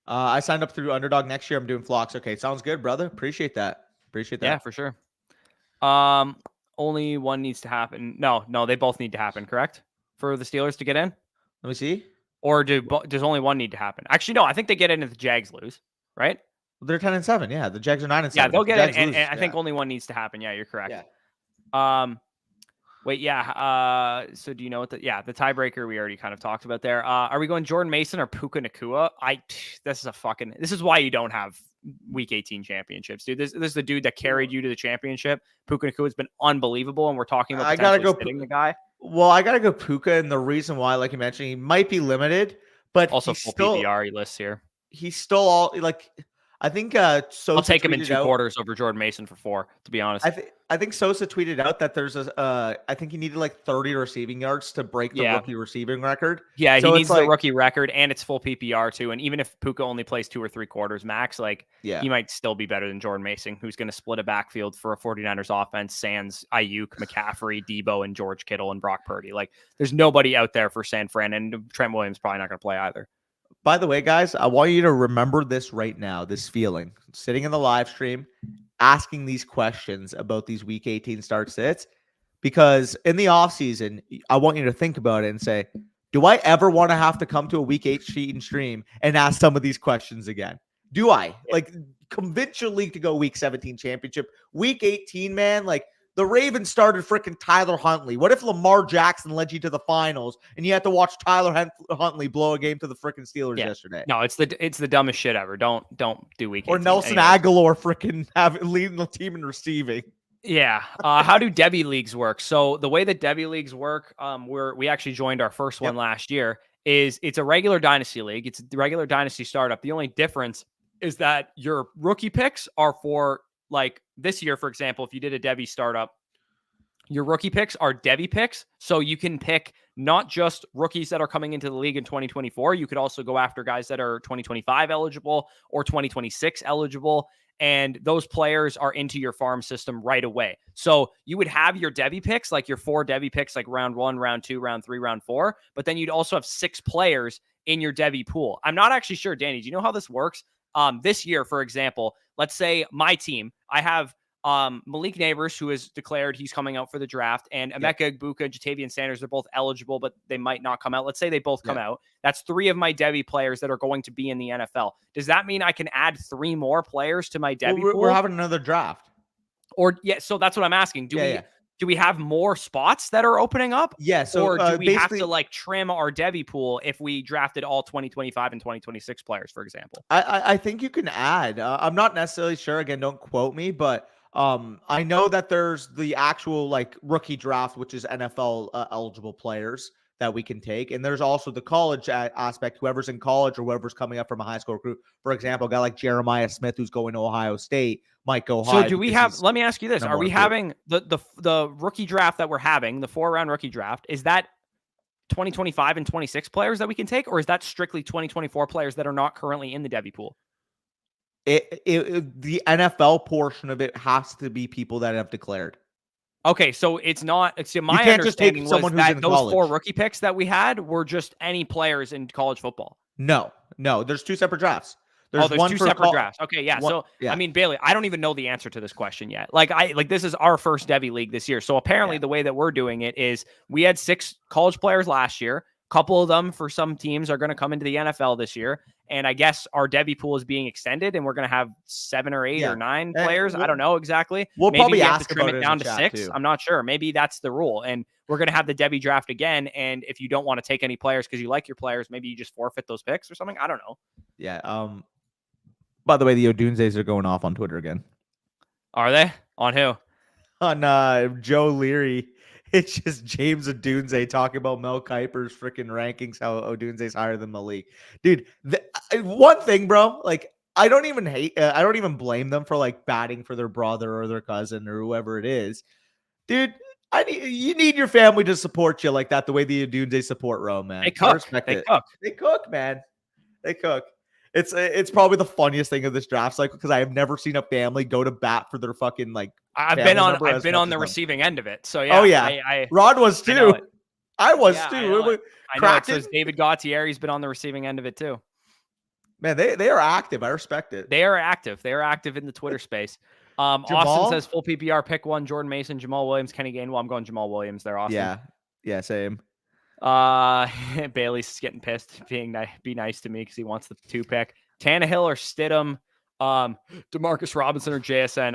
Speaker 2: I signed up through Underdog next year. I'm doing flocks. Okay, sounds good, brother. Appreciate that.
Speaker 1: Yeah, for sure. Only one needs to happen. No, they both need to happen, correct? For the Steelers to get in?
Speaker 2: Let me see.
Speaker 1: Or does only one need to happen? Actually, no, I think they get in if the Jags lose, right?
Speaker 2: They're 10-7. Yeah, the Jags are 9-7.
Speaker 1: Yeah, they'll get in, and I think only one needs to happen. Yeah, you're correct.
Speaker 2: Yeah.
Speaker 1: Wait, yeah. So do you know what the tiebreaker we already kind of talked about there? Are we going Jordan Mason or Puka Nacua? This is why you don't have Week 18 championships, dude. This is the dude that carried you to the championship. Puka Nacua has been unbelievable, and we're talking about sitting the guy.
Speaker 2: Well, I gotta go Puka, and the reason why, like you mentioned, he might be limited, but
Speaker 1: also full PPR lists here.
Speaker 2: He's still all like. I think Sosa
Speaker 1: I'll take him in 2 quarters over Jordan Mason for 4, to be honest.
Speaker 2: I think Sosa tweeted out that there's I think he needed like 30 receiving yards to break the rookie receiving record.
Speaker 1: Yeah, so he needs the rookie record, and it's full PPR too. And even if Puka only plays 2 or 3 quarters max, he might still be better than Jordan Mason, who's going to split a backfield for a 49ers offense, sans Ayuk, McCaffrey, Debo, and George Kittle and Brock Purdy. Like, there's nobody out there for San Fran, and Trent Williams probably not going to play either.
Speaker 2: By the way, guys, I want you to remember this right now, this feeling. Sitting in the live stream, asking these questions about these Week 18 start sits, because in the offseason, I want you to think about it and say, do I ever want to have to come to a Week 18 stream and ask some of these questions again? Do I? Like, convince your league to go Week 17 championship. Week 18, man, like, the Ravens started freaking Tyler Huntley. What if Lamar Jackson led you to the finals and you had to watch Tyler Huntley blow a game to the freaking Steelers yesterday?
Speaker 1: No, it's the dumbest shit ever. Don't do Week 18.
Speaker 2: Or Nelson Aguilar freaking leading the team in receiving.
Speaker 1: Yeah. How do Devy leagues work? So the way that Devy leagues work, we actually joined our first one last year. It's a regular Dynasty league. It's a regular Dynasty startup. The only difference is that your rookie picks are for, like, this year, for example, if you did a Devy startup, your rookie picks are Devy picks. So you can pick not just rookies that are coming into the league in 2024. You could also go after guys that are 2025 eligible or 2026 eligible. And those players are into your farm system right away. So you would have your Devy picks, like your 4 Devy picks, like round 1, round 2, round 3, round 4. But then you'd also have 6 players in your Devy pool. I'm not actually sure, Danny, do you know how this works? This year, for example, let's say my team, I have Malik Neighbors, who has declared he's coming out for the draft, and Emeka Egbuka, Jatavian Sanders, they're both eligible, but they might not come out. Let's say they both come out. That's 3 of my Devy players that are going to be in the NFL. Does that mean I can add 3 more players to my Devy pool?
Speaker 2: We're having another draft.
Speaker 1: So that's what I'm asking. Do we have more spots that are opening up?
Speaker 2: Yeah. So,
Speaker 1: or do we have to like trim our Devy pool if we drafted all 2025 and 2026 players, for example?
Speaker 2: I think you can add. I'm not necessarily sure. Again, don't quote me, but I know that there's the actual like rookie draft, which is NFL eligible players that we can take, and there's also the college aspect. Whoever's in college or whoever's coming up from a high school recruit, for example, a guy like Jeremiah Smith who's going to Ohio State might go
Speaker 1: So
Speaker 2: high.
Speaker 1: do we have? Let me ask you this: Are we having the rookie draft that we're having, the 4-round rookie draft? Is that 2025 and 26 players that we can take, or is that strictly 2024 players that are not currently in the Devy pool?
Speaker 2: The NFL portion of it has to be people that have declared.
Speaker 1: Okay, so it's not. It's my
Speaker 2: can't just take
Speaker 1: understanding
Speaker 2: someone
Speaker 1: was
Speaker 2: who's
Speaker 1: that
Speaker 2: in
Speaker 1: those
Speaker 2: college.
Speaker 1: 4 rookie picks that we had were just any players in college football.
Speaker 2: No. There's 2 separate drafts.
Speaker 1: There's 2 separate drafts. Okay, yeah. So
Speaker 2: yeah.
Speaker 1: I mean, Bailey, I don't even know the answer to this question yet. Like this is our first Devy league this year. So apparently the way that we're doing it is we had 6 college players last year. A couple of them for some teams are going to come into the NFL this year. And I guess our Devy pool is being extended and we're going to have 7 or 8 or 9 players. I don't know exactly.
Speaker 2: Maybe
Speaker 1: probably
Speaker 2: we
Speaker 1: have to trim it down to 6.
Speaker 2: Too.
Speaker 1: I'm not sure. Maybe that's the rule. And we're going to have the Devy draft again. And if you don't want to take any players because you like your players, maybe you just forfeit those picks or something. I don't know.
Speaker 2: Yeah. By the way, the Odunzes are going off on Twitter again.
Speaker 1: Are they? On who?
Speaker 2: On Joe Leary. It's just James Odunze talking about Mel Kiper's freaking rankings, how Odunze's higher than Malik. Dude, one thing, bro, like, I don't even blame them for like batting for their brother or their cousin or whoever it is. Dude, you need your family to support you like that, the way the Odunze support Rome, man.
Speaker 1: They cook. They
Speaker 2: cook, man. They cook. It's probably the funniest thing of this draft cycle because I have never seen a family go to bat for their fucking like.
Speaker 1: I've been on the receiving end of it. So yeah.
Speaker 2: Oh yeah. Rod was too. I was too.
Speaker 1: I know it says David Gauthieri's been on the receiving end of it too.
Speaker 2: Man, they are active. I respect it.
Speaker 1: They are active. They are active in the Twitter space. Austin says full PPR pick 1, Jordan Mason, Jamal Williams, Kenny Gainwell. I'm going Jamal Williams there, Austin.
Speaker 2: Yeah, same.
Speaker 1: Bailey's getting pissed. Be nice to me because he wants the 2 pick. Tannehill or Stidham, Demarcus Robinson or JSN.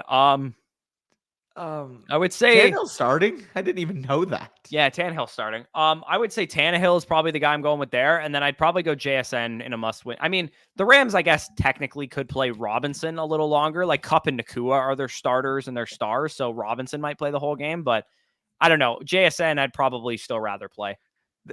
Speaker 1: I would say
Speaker 2: Tannehill starting. I didn't even know that.
Speaker 1: Yeah, Tannehill starting. I would say Tannehill is probably the guy I'm going with there, and then I'd probably go JSN in a must-win. I mean, the Rams, I guess, technically could play Robinson a little longer. Like Kupp and Nakua are their starters and their stars, so Robinson might play the whole game. But I don't know. JSN, I'd probably still rather play.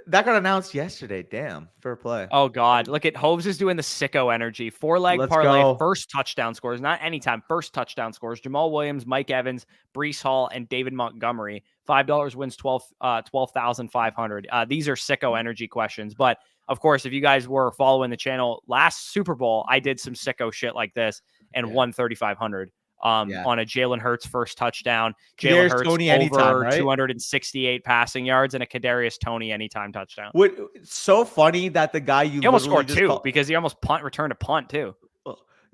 Speaker 2: That got announced yesterday. Damn, fair play.
Speaker 1: Oh God, look at Hoves is doing the sicko energy. 4-leg parlay, first touchdown scores, not anytime. First touchdown scores. Jamal Williams, Mike Evans, Breece Hall, and David Montgomery. $5 wins 12,500. These are sicko energy questions. But of course, if you guys were following the channel last Super Bowl, I did some sicko shit like this and won 3,500. On a Jalen Hurts first touchdown. Jalen Hurts Toney over anytime, right? 268 passing yards and a Kadarius Toney anytime touchdown.
Speaker 2: It's so funny that the guy
Speaker 1: he almost scored 2 because he almost returned a punt too.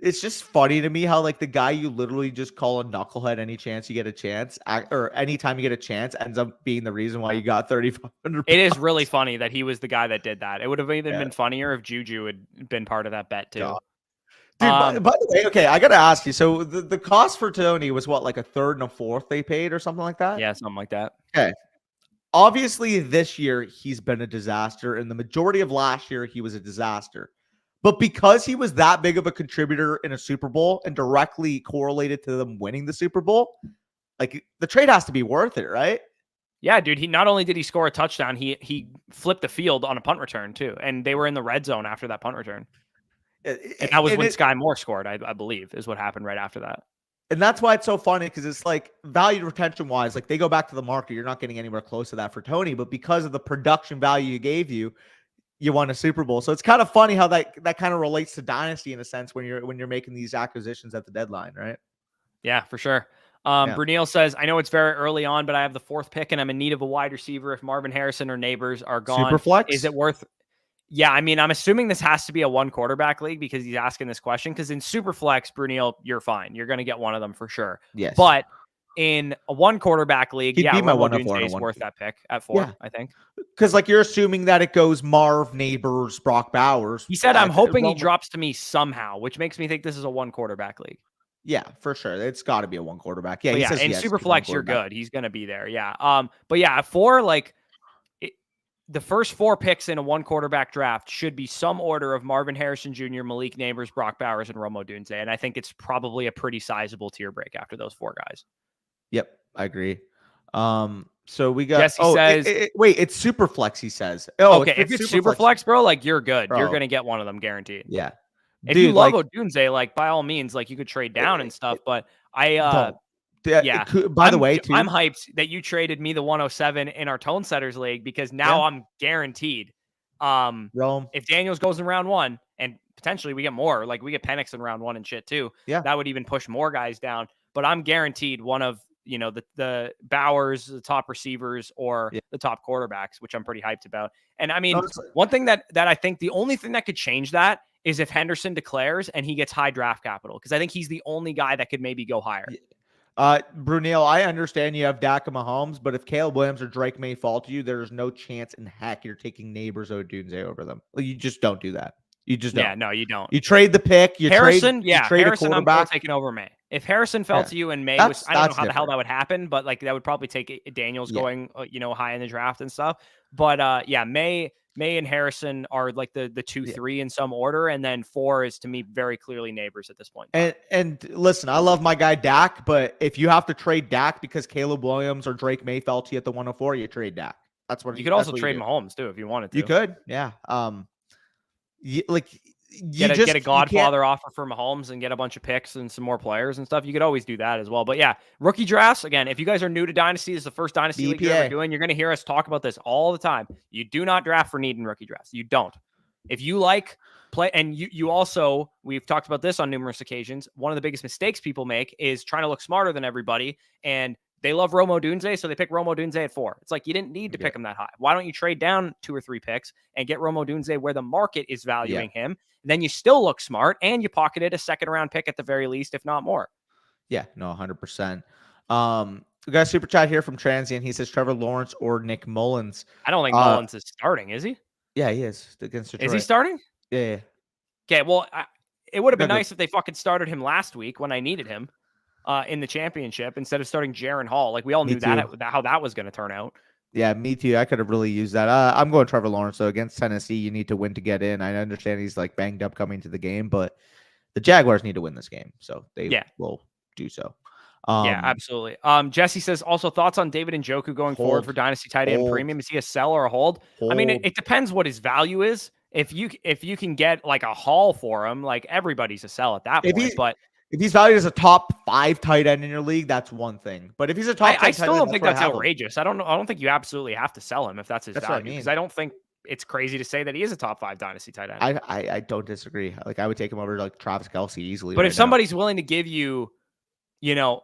Speaker 2: It's just funny to me how like the guy you literally just call a knucklehead any chance you get a chance or anytime you get a chance ends up being the reason why you got 3,500.
Speaker 1: It is really funny that he was the guy that did that. It would have even been funnier if Juju had been part of that bet too. God.
Speaker 2: Dude, by the way, okay, I gotta ask you. So the cost for Toney was what, like a 3rd and a 4th they paid or something like that?
Speaker 1: Yeah, something like that.
Speaker 2: Okay. Obviously, this year he's been a disaster, and the majority of last year he was a disaster. But because he was that big of a contributor in a Super Bowl and directly correlated to them winning the Super Bowl, like the trade has to be worth it, right?
Speaker 1: Yeah, dude. He not only did he score a touchdown, he flipped the field on a punt return too, and they were in the red zone after that punt return. And that was when Sky Moore scored, I believe, is what happened right after that.
Speaker 2: And that's why it's so funny, because it's like value retention wise, like they go back to the market, you're not getting anywhere close to that for Toney, but because of the production value you gave you won a Super Bowl. So it's kind of funny how that kind of relates to Dynasty in a sense when you're making these acquisitions at the deadline, right?
Speaker 1: Yeah, for sure. Brunel says, I know it's very early on, but I have the 4th pick and I'm in need of a wide receiver. If Marvin Harrison or Neighbors are gone,
Speaker 2: Superflex?
Speaker 1: Is it worth? Yeah, I mean, I'm assuming this has to be a 1 quarterback league because he's asking this question. Because in Superflex, Brunel, you're fine. You're going to get one of them for sure.
Speaker 2: Yes.
Speaker 1: But in a 1 quarterback league,
Speaker 2: he'd be my
Speaker 1: 104 is worth that pick at 4, I think.
Speaker 2: Because like you're assuming that it goes Marv, Neighbors, Brock Bowers.
Speaker 1: He said, I'm hoping he drops to me somehow, which makes me think this is a 1 quarterback league.
Speaker 2: Yeah, for sure. It's got to be a 1 quarterback. Yeah,
Speaker 1: in Superflex, you're good. He's going to be there. Yeah. But yeah, at 4, like the first 4 picks in a 1 quarterback draft should be some order of Marvin Harrison Jr., Malik Neighbors, Brock Bowers, and Rome Odunze. And I think it's probably a pretty sizable tier break after those 4 guys.
Speaker 2: Yep, I agree. So we got
Speaker 1: Jesse says,
Speaker 2: wait, it's super flex, he says. Oh,
Speaker 1: okay, if it's super flex, bro, like you're good.
Speaker 2: Bro.
Speaker 1: You're gonna get one of them guaranteed.
Speaker 2: Yeah.
Speaker 1: If you love Odunze, like by all means, like you could trade down and stuff. But
Speaker 2: by the way, too,
Speaker 1: I'm hyped that you traded me the 107 in our Tone Setters League because now I'm guaranteed.
Speaker 2: Rome.
Speaker 1: If Daniels goes in round 1 and potentially we get more, like we get Penix in round 1 and shit too.
Speaker 2: Yeah,
Speaker 1: that would even push more guys down. But I'm guaranteed one of the Bowers, the top receivers, or the top quarterbacks, which I'm pretty hyped about. And I mean, one thing that I think the only thing that could change that is if Henderson declares and he gets high draft capital, because I think he's the only guy that could maybe go higher.
Speaker 2: Brunel, I understand you have Dak and Mahomes, but if Caleb Williams or Drake May fall to you, there's no chance in heck you're taking Neighbors or Odunze over them. Like, you just don't do that. You just don't.
Speaker 1: Yeah, no, you don't.
Speaker 2: You trade the pick.
Speaker 1: Harrison,
Speaker 2: trade
Speaker 1: Harrison,
Speaker 2: a quarterback.
Speaker 1: I'm taking over May. If Harrison fell to you and May was, I don't know how the hell that would happen, but like that would probably take Daniels going, high in the draft and stuff. But May and Harrison are like the 2, 3 in some order, and then 4 is to me very clearly Neighbors at this point.
Speaker 2: And listen, I love my guy Dak, but if you have to trade Dak because Caleb Williams or Drake May fell to you at the 104, you trade Dak. That's what
Speaker 1: you could also trade Mahomes too if you wanted to.
Speaker 2: You could, yeah.
Speaker 1: Get a Godfather offer for Mahomes and get a bunch of picks and some more players and stuff. You could always do that as well. But yeah, rookie drafts, again, if you guys are new to Dynasty, this is the first Dynasty league you're ever doing, you're going to hear us talk about this all the time. You do not draft for need in rookie drafts. You don't. If you like play, and you also, we've talked about this on numerous occasions, one of the biggest mistakes people make is trying to look smarter than everybody, and they love Rome Odunze, so they pick Rome Odunze at 4. It's like, you didn't need to pick him that high. Why don't you trade down 2 or 3 picks and get Rome Odunze where the market is valuing him? Then you still look smart, and you pocketed a 2nd-round pick at the very least, if not more.
Speaker 2: Yeah, no, 100%. We got a super chat here from Transient. He says Trevor Lawrence or Nick Mullins.
Speaker 1: I don't think Mullins is starting, is he?
Speaker 2: Yeah, he is against Detroit.
Speaker 1: Is he starting?
Speaker 2: Yeah.
Speaker 1: Okay, well, it would have been nice if they fucking started him last week when I needed him. In the championship instead of starting Jaron Hall. Like we all knew how that was going to turn out.
Speaker 2: Yeah, me too. I could have really used that. I'm going Trevor Lawrence. So against Tennessee, you need to win to get in. I understand he's like banged up coming to the game, but the Jaguars need to win this game. So they will do so.
Speaker 1: Yeah, absolutely. Jesse says also thoughts on David Njoku going forward for Dynasty tight end premium. Is he a sell or a hold? I mean, it depends what his value is. If you can get like a haul for him, like everybody's a sell at that point. But
Speaker 2: if he's valued as a top 5 tight end in your league, that's one thing. But if he's a top,
Speaker 1: I still don't think that's outrageous. I don't think you absolutely have to sell him if that's his value. Because I don't think it's crazy to say that he is a top 5 Dynasty tight end.
Speaker 2: I don't disagree. Like I would take him over like Travis Kelce easily.
Speaker 1: But if somebody's willing to give you,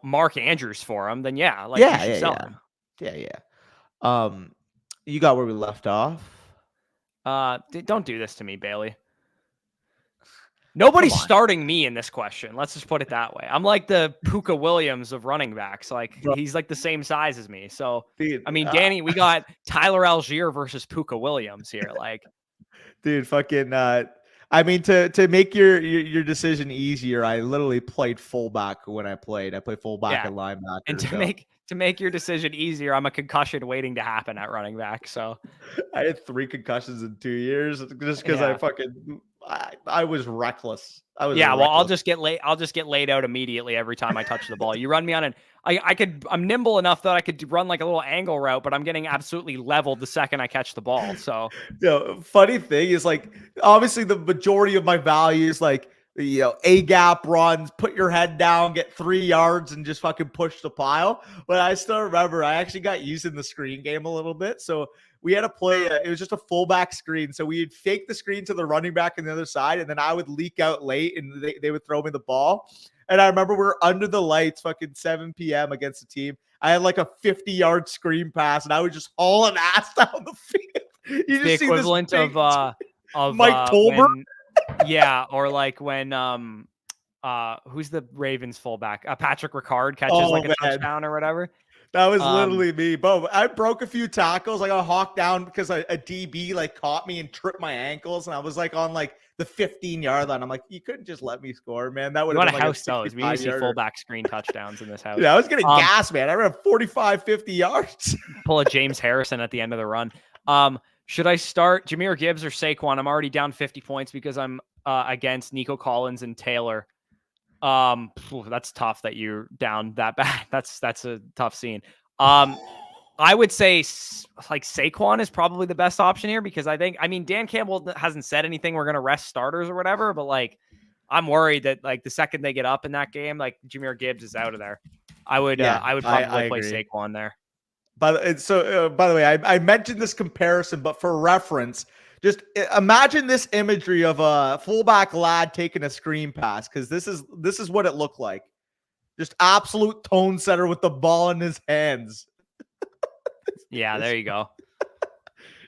Speaker 1: Mark Andrews for him, then you should sell him.
Speaker 2: Yeah. You got where we left off.
Speaker 1: Don't do this to me, Bailey. Nobody's starting me in this question. Let's just put it that way. I'm like the Puka Williams of running backs. Like he's like the same size as me. So I mean, Danny, we got Tyler Algier versus Puka Williams here. Like,
Speaker 2: dude, fucking. I mean, to make your decision easier, I literally played fullback when I played. I played fullback and linebacker.
Speaker 1: And to make your decision easier, I'm a concussion waiting to happen at running back. So
Speaker 2: I had 3 concussions in 2 years just because I was reckless.
Speaker 1: Well, I'll just get laid out immediately every time I touch the ball. You run me on I'm nimble enough that I could run like a little angle route, but I'm getting absolutely leveled the second I catch the ball. So,
Speaker 2: funny thing is like, obviously the majority of my values, like, A gap runs, put your head down, get 3 yards and just fucking push the pile. But I still remember I actually got used in the screen game a little bit. So we had to play, it was just a fullback screen. So we'd fake the screen to the running back on the other side, and then I would leak out late and they would throw me the ball. And I remember we were under the lights, fucking 7 p.m. against the team. I had like a 50-yard screen pass, and I was just hauling ass down the field. You just
Speaker 1: the equivalent of
Speaker 2: Mike Tolbert.
Speaker 1: Or like when who's the Ravens fullback? Patrick Ricard catches a touchdown or whatever.
Speaker 2: That was literally me, Bo. I broke a few tackles. I got hawked down because a DB like caught me and tripped my ankles, and I was like on like the 15-yard line. I'm like, you couldn't just let me score, man. That would have been like
Speaker 1: house those. We used to see fullback screen touchdowns in this house.
Speaker 2: Yeah, I was getting gas, man. I ran 45, 50 yards.
Speaker 1: Pull a James Harrison at the end of the run. Should I start Jahmyr Gibbs or Saquon? I'm already down 50 points because I'm against Nico Collins and Taylor. That's tough that you're down that bad. That's a tough scene. I would say like Saquon is probably the best option here because I mean, Dan Campbell hasn't said anything. We're going to rest starters or whatever, but like, I'm worried that like the second they get up in that game, like Jahmyr Gibbs is out of there. I would probably play Saquon there.
Speaker 2: By the way, I mentioned this comparison, but for reference, just imagine this imagery of a fullback lad taking a screen pass because this is what it looked like. Just absolute tone setter with the ball in his hands.
Speaker 1: Yeah, there you go.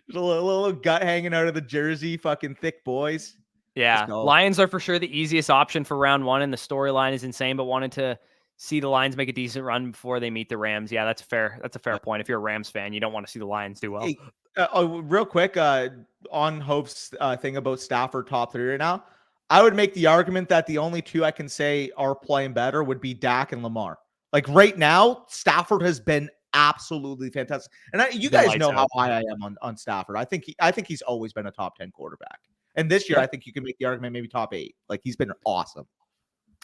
Speaker 2: There's a little gut hanging out of the jersey, fucking thick boys.
Speaker 1: Yeah, Lions are for sure the easiest option for round 1, and the storyline is insane, but wanted to see the Lions make a decent run before they meet the Rams. Yeah, that's fair. That's a fair point. If you're a Rams fan, you don't want to see the Lions do well.
Speaker 2: Hey, real quick, on Hope's thing about Stafford top 3 right now, I would make the argument that the only two I can say are playing better would be Dak and Lamar. Like right now, Stafford has been absolutely fantastic, and you guys know how high I am on Stafford. I think he's always been a top 10 quarterback, and this year I think you can make the argument maybe top 8. Like he's been awesome.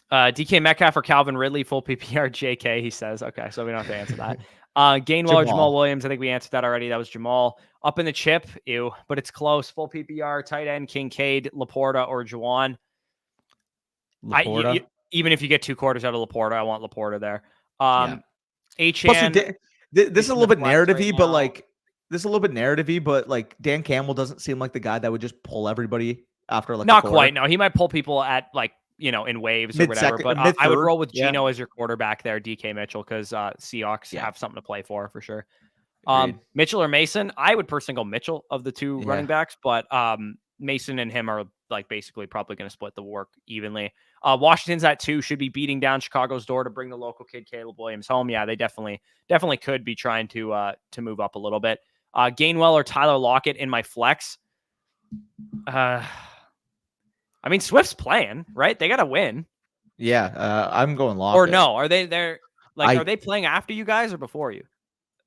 Speaker 1: DK Metcalf or Calvin Ridley, full PPR, JK, he says. Okay, so we don't have to answer that. Gainwell or Jamal Williams, I think we answered that already. That was Jamal. Up in the chip, ew, but it's close. Full PPR, tight end, Kincaid, Laporta, or Juwan. Even if you get 2 quarters out of Laporta, I want Laporta there. HN.
Speaker 2: This is a little bit narrative-y, but like Dan Campbell doesn't seem like the guy that would just pull everybody after like
Speaker 1: not quite. No, he might pull people at like, in waves or whatever, but I would roll with Geno as your quarterback there, DK Mitchell, because Seahawks have something to play for sure. Mitchell or Mason? I would personally go Mitchell of the 2 running backs, but Mason and him are like basically probably going to split the work evenly. Washington's at 2, should be beating down Chicago's door to bring the local kid Caleb Williams home. Yeah, they definitely could be trying to move up a little bit. Gainwell or Tyler Lockett in my flex. I mean, Swift's playing, right? They got to win.
Speaker 2: Yeah, I'm going Lockett.
Speaker 1: Or no, are they playing after you guys or before you?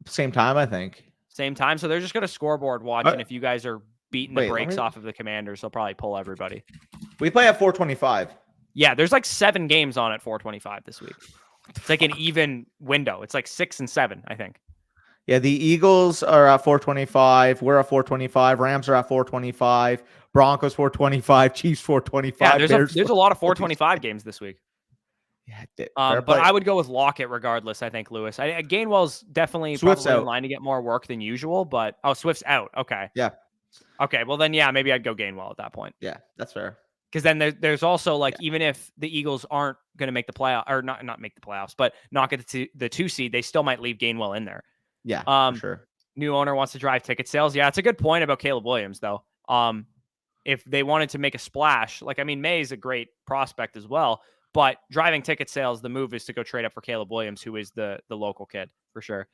Speaker 2: Same time, I think.
Speaker 1: Same time, so they're just going to scoreboard watch, and if you guys are beating the brakes off of the Commanders, they'll probably pull everybody.
Speaker 2: We play at 4:25.
Speaker 1: Yeah, there's like 7 games on at 4:25 this week. It's like an even window. It's like 6 and 7, I think.
Speaker 2: Yeah, the Eagles are at 4:25. We're at 4:25. Rams are at 4:25. Broncos 4:25. Chiefs 4:25.
Speaker 1: Yeah, there's a lot of 4:25 games this week.
Speaker 2: Yeah,
Speaker 1: but I would go with Lockett regardless. I think Lewis. Gainwell's definitely probably in line to get more work than usual. But Swift's out. Okay.
Speaker 2: Yeah.
Speaker 1: Okay. Well then, yeah, maybe I'd go Gainwell at that point.
Speaker 2: Yeah, that's fair.
Speaker 1: Because then there's also like even if the Eagles aren't going to make the playoff or not make the playoffs, but not get the 2 seed, they still might leave Gainwell in there.
Speaker 2: Yeah, for sure.
Speaker 1: New owner wants to drive ticket sales. Yeah, it's a good point about Caleb Williams, though. If they wanted to make a splash, like, I mean, May is a great prospect as well, but driving ticket sales, the move is to go trade up for Caleb Williams, who is the local kid, for sure.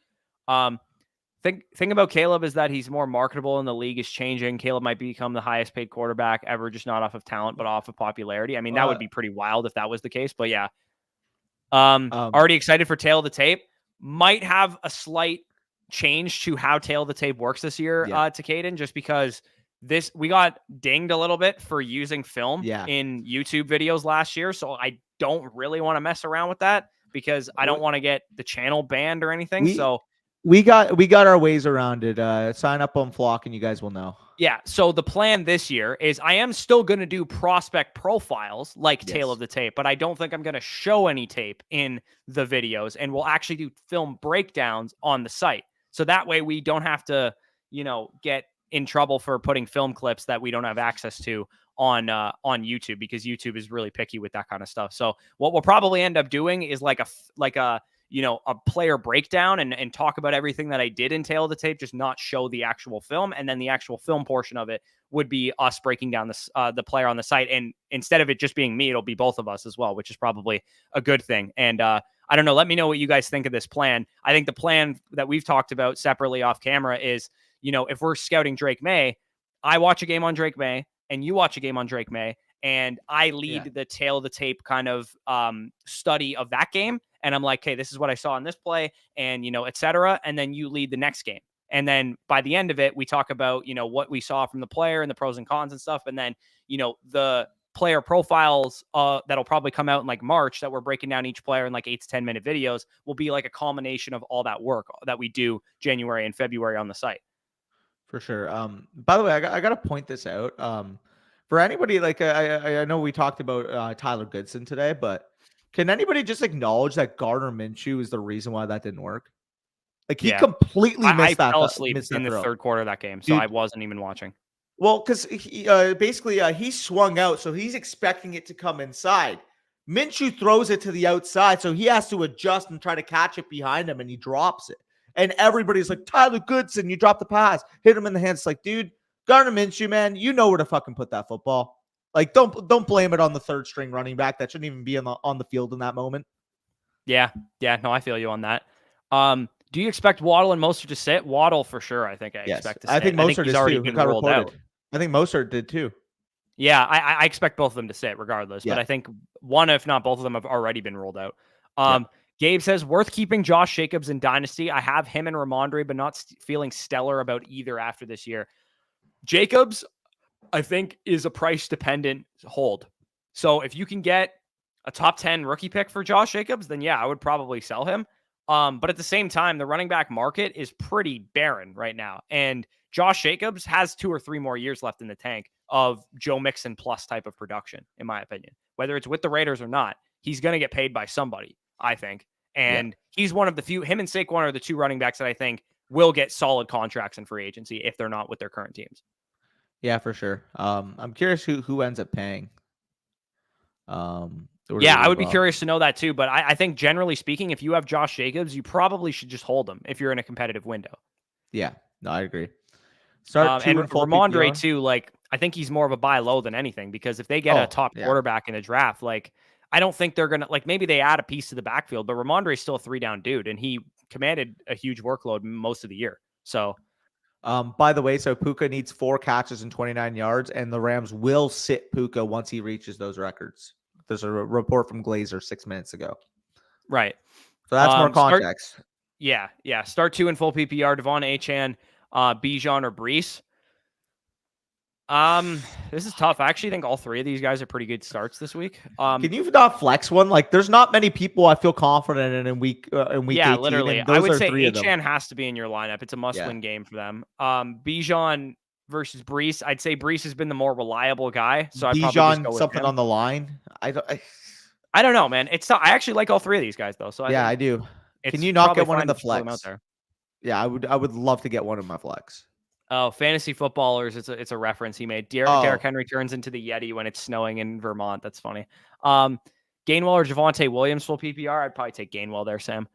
Speaker 1: Thing about Caleb is that he's more marketable and the league is changing. Caleb might become the highest paid quarterback ever, just not off of talent, but off of popularity. I mean, that would be pretty wild if that was the case, but yeah. Already excited for Tail of the Tape. Might have a slight change to how Tail of the Tape works this year to Caden, just because we got dinged a little bit for using film in YouTube videos last year. So I don't really want to mess around with that because I don't want to get the channel banned or anything.
Speaker 2: We got our ways around it. Sign up on Flock and you guys will know.
Speaker 1: Yeah. So the plan this year is I am still going to do prospect profiles like Tail of the Tape, but I don't think I'm going to show any tape in the videos, and we'll actually do film breakdowns on the site. So that way we don't have to, get in trouble for putting film clips that we don't have access to on YouTube, because YouTube is really picky with that kind of stuff. So what we'll probably end up doing is like a player breakdown and talk about everything that I did in Tail of the Tape, just not show the actual film. And then the actual film portion of it would be us breaking down the player on the site. And instead of it just being me, it'll be both of us as well, which is probably a good thing. And I don't know. Let me know what you guys think of this plan. I think the plan that we've talked about separately off camera is, if we're scouting Drake May, I watch a game on Drake May and you watch a game on Drake May, and I lead the Tail of the Tape kind of study of that game. And I'm like, hey, this is what I saw in this play and, et cetera. And then you lead the next game. And then by the end of it, we talk about, what we saw from the player and the pros and cons and stuff. And then, the player profiles that'll probably come out in like March that we're breaking down each player in like 8 to 10 minute videos will be like a culmination of all that work that we do January and February on the site.
Speaker 2: For sure. By the way, I got to point this out. For anybody, like I know we talked about Tyler Goodson today, but can anybody just acknowledge that Gardner Minshew is the reason why that didn't work? Like he completely missed that.
Speaker 1: I fell asleep in the
Speaker 2: throw.
Speaker 1: third quarter of that game, so
Speaker 2: Dude,
Speaker 1: I wasn't even watching.
Speaker 2: Well, because he basically he swung out, so he's expecting it to come inside. Minshew throws it to the outside, so he has to adjust and try to catch it behind him, and he drops it. And everybody's like, Tyler Goodson, you dropped the pass, hit him in the hands. It's like, dude, Gardner Minshew, man, you know where to fucking put that football. Like, don't blame it on the third string running back. That shouldn't even be on the field in that moment.
Speaker 1: Yeah, no, I feel you on that. Do you expect Waddle and Mostert to sit? Waddle for sure. I think expect to sit.
Speaker 2: I think Mostert
Speaker 1: he's already
Speaker 2: too.
Speaker 1: been rolled out.
Speaker 2: I think Mostert did too.
Speaker 1: Yeah, I expect both of them to sit regardless.
Speaker 2: Yeah.
Speaker 1: But I think one, if not both of them, have already been rolled out. Gabe says, worth keeping Josh Jacobs in Dynasty. I have him and Ramondre, but not feeling stellar about either after this year. Jacobs, I think, is a price-dependent hold. So if you can get a top 10 rookie pick for Josh Jacobs, then yeah, I would probably sell him. But at the same time, the running back market is pretty barren right now. And Josh Jacobs has 2 or 3 more years left in the tank of Joe Mixon plus type of production, in my opinion. Whether it's with the Raiders or not, he's going to get paid by somebody, I think. And he's one of the few, him and Saquon are the 2 running backs that I think will get solid contracts in free agency if they're not with their current teams.
Speaker 2: Yeah, for sure. I'm curious who ends up paying.
Speaker 1: I would be curious to know that too. But I think generally speaking, if you have Josh Jacobs, you probably should just hold him if you're in a competitive window.
Speaker 2: Yeah, no, I agree.
Speaker 1: And Ramondre too, like I think he's more of a buy low than anything because if they get a top quarterback in a draft, like I don't think they're gonna maybe they add a piece to the backfield, but Ramondre is still a 3-down dude, and he commanded a huge workload most of the year. So,
Speaker 2: by the way, so Puka needs 4 catches and 29 yards, and the Rams will sit Puka once he reaches those records. There's a report from Glazer 6 minutes ago.
Speaker 1: Right.
Speaker 2: So that's more context.
Speaker 1: Start 2 in full PPR, Devon Achane, Bijan or Brees. This is tough. I actually think all 3 of these guys are pretty good starts this week.
Speaker 2: Can you not flex one? Like, there's not many people I feel confident in week 18.
Speaker 1: Yeah, literally. I would say Achane has to be in your lineup. It's a must-win game for them. Bijan versus Brees. I'd say Brees has been the more reliable guy. So I'd probably just go with
Speaker 2: something
Speaker 1: him.
Speaker 2: on the line. I
Speaker 1: don't know, man. It's tough. I actually like all 3 of these guys though. So
Speaker 2: I do. Can you not get one in the flex? Yeah, I would love to get one in my flex.
Speaker 1: Oh, fantasy footballers. It's a reference he made. Derrick Henry turns into the Yeti when it's snowing in Vermont. That's funny. Gainwell or Javonte Williams full PPR. I'd probably take Gainwell there, Sam.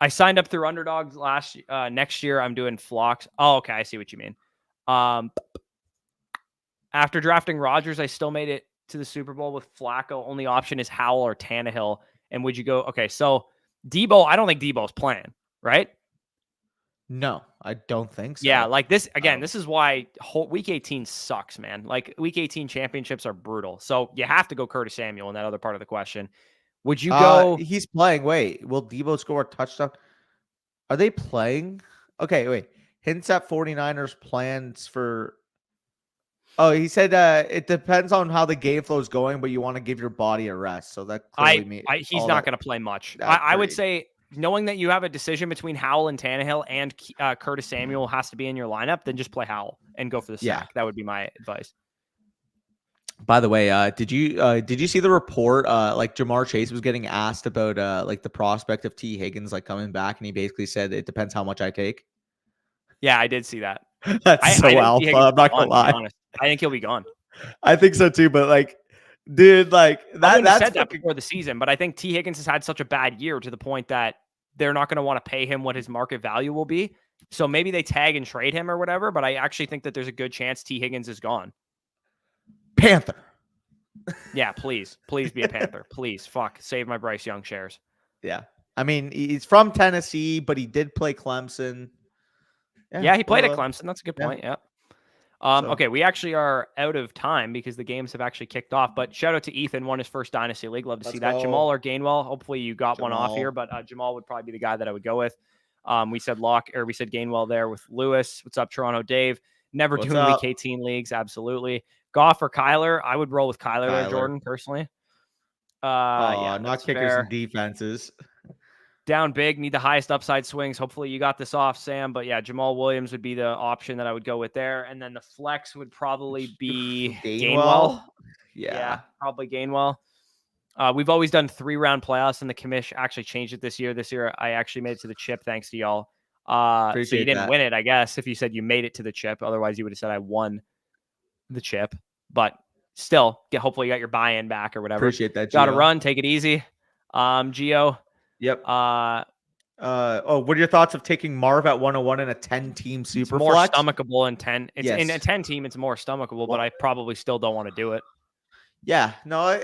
Speaker 1: I signed up through Underdog next year. I'm doing flocks. Oh, okay. I see what you mean. After drafting Rodgers, I still made it to the Super Bowl with Flacco. Only option is Howell or Tannehill. And would you go? Okay, so Debo. I don't think Debo's playing, right?
Speaker 2: No, I don't think so.
Speaker 1: Yeah, like this again. This is why Week 18 sucks, man. Like Week 18 championships are brutal. So you have to go Curtis Samuel in that other part of the question. Would you go?
Speaker 2: He's playing. Wait, will Debo score a touchdown? Are they playing? Okay, wait. Hints at 49ers plans for. Oh, he said it depends on how the game flow is going, but you want to give your body a rest. So that clearly means
Speaker 1: he's not going to play much. I would say. Knowing that you have a decision between Howell and Tannehill and Curtis Samuel has to be in your lineup, then just play Howell and go for the sack.
Speaker 2: Yeah.
Speaker 1: That would be my advice.
Speaker 2: By the way, did you see the report? Like Jamar Chase was getting asked about like the prospect of T. Higgins like coming back, and he basically said it depends how much I take.
Speaker 1: Yeah, I did see that.
Speaker 2: That's so alpha. I'm not gonna lie.
Speaker 1: I think he'll be gone.
Speaker 2: I think so too, but like. Dude, like
Speaker 1: that's said that before the season, but I think T. Higgins has had such a bad year to the point that they're not going to want to pay him what his market value will be. So maybe they tag and trade him or whatever, but I actually think that there's a good chance T. Higgins is gone.
Speaker 2: Panther.
Speaker 1: Yeah, please be a Panther. Please, save my Bryce Young shares.
Speaker 2: Yeah. I mean, he's from Tennessee, but he did play Clemson.
Speaker 1: Yeah, he played at Clemson. That's a good point. Yeah. Okay, we actually are out of time because the games have actually kicked off. But shout out to Ethan, won his first Dynasty League. Love to see that. Jamal or Gainwell. Hopefully you got one off here, but Jamal would probably be the guy that I would go with. We said Gainwell there with Lewis. What's up, Toronto Dave? Never
Speaker 2: What's
Speaker 1: doing
Speaker 2: up?
Speaker 1: Week 18 leagues. Absolutely. Goff or Kyler? I would roll with Kyler there, Jordan, personally. Yeah,
Speaker 2: not kickers
Speaker 1: fair.
Speaker 2: and defenses.
Speaker 1: Down big, need the highest upside swings. Hopefully you got this off, Sam. But yeah, Jamal Williams would be the option that I would go with there. And then the flex would probably be Gainwell.
Speaker 2: Yeah,
Speaker 1: probably Gainwell. We've always done 3-round playoffs, and the commish actually changed it this year. This year, I actually made it to the chip thanks to y'all. So you didn't win it, I guess, if you said you made it to the chip. Otherwise, you would have said I won the chip. But still, hopefully you got your buy-in back or whatever.
Speaker 2: Appreciate that, Gio.
Speaker 1: Got to run. Take it easy. Gio.
Speaker 2: Yep. What are your thoughts of taking Marv at 101 in a 10-team super
Speaker 1: more
Speaker 2: flex?
Speaker 1: Stomachable in 10. In a 10-team, it's more stomachable, but I probably still don't want to do it.
Speaker 2: Yeah, no,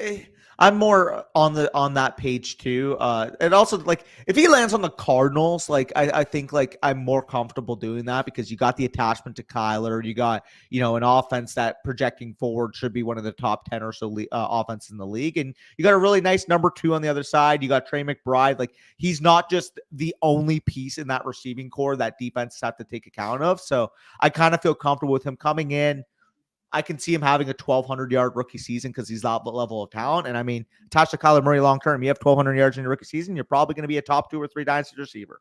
Speaker 2: I'm more on that page too. And also, like, if he lands on the Cardinals, like, I think like I'm more comfortable doing that because you got the attachment to Kyler, you got an offense that projecting forward should be one of the top 10 or so offenses in the league, and you got a really nice number 2 on the other side. You got Trey McBride, like he's not just the only piece in that receiving core that defenses have to take account of. So I kind of feel comfortable with him coming in. I can see him having a 1,200-yard rookie season because he's that level of talent. And I mean, attached to Kyler Murray long-term, you have 1,200 yards in your rookie season, you're probably going to be a top 2 or 3 dynasty receiver.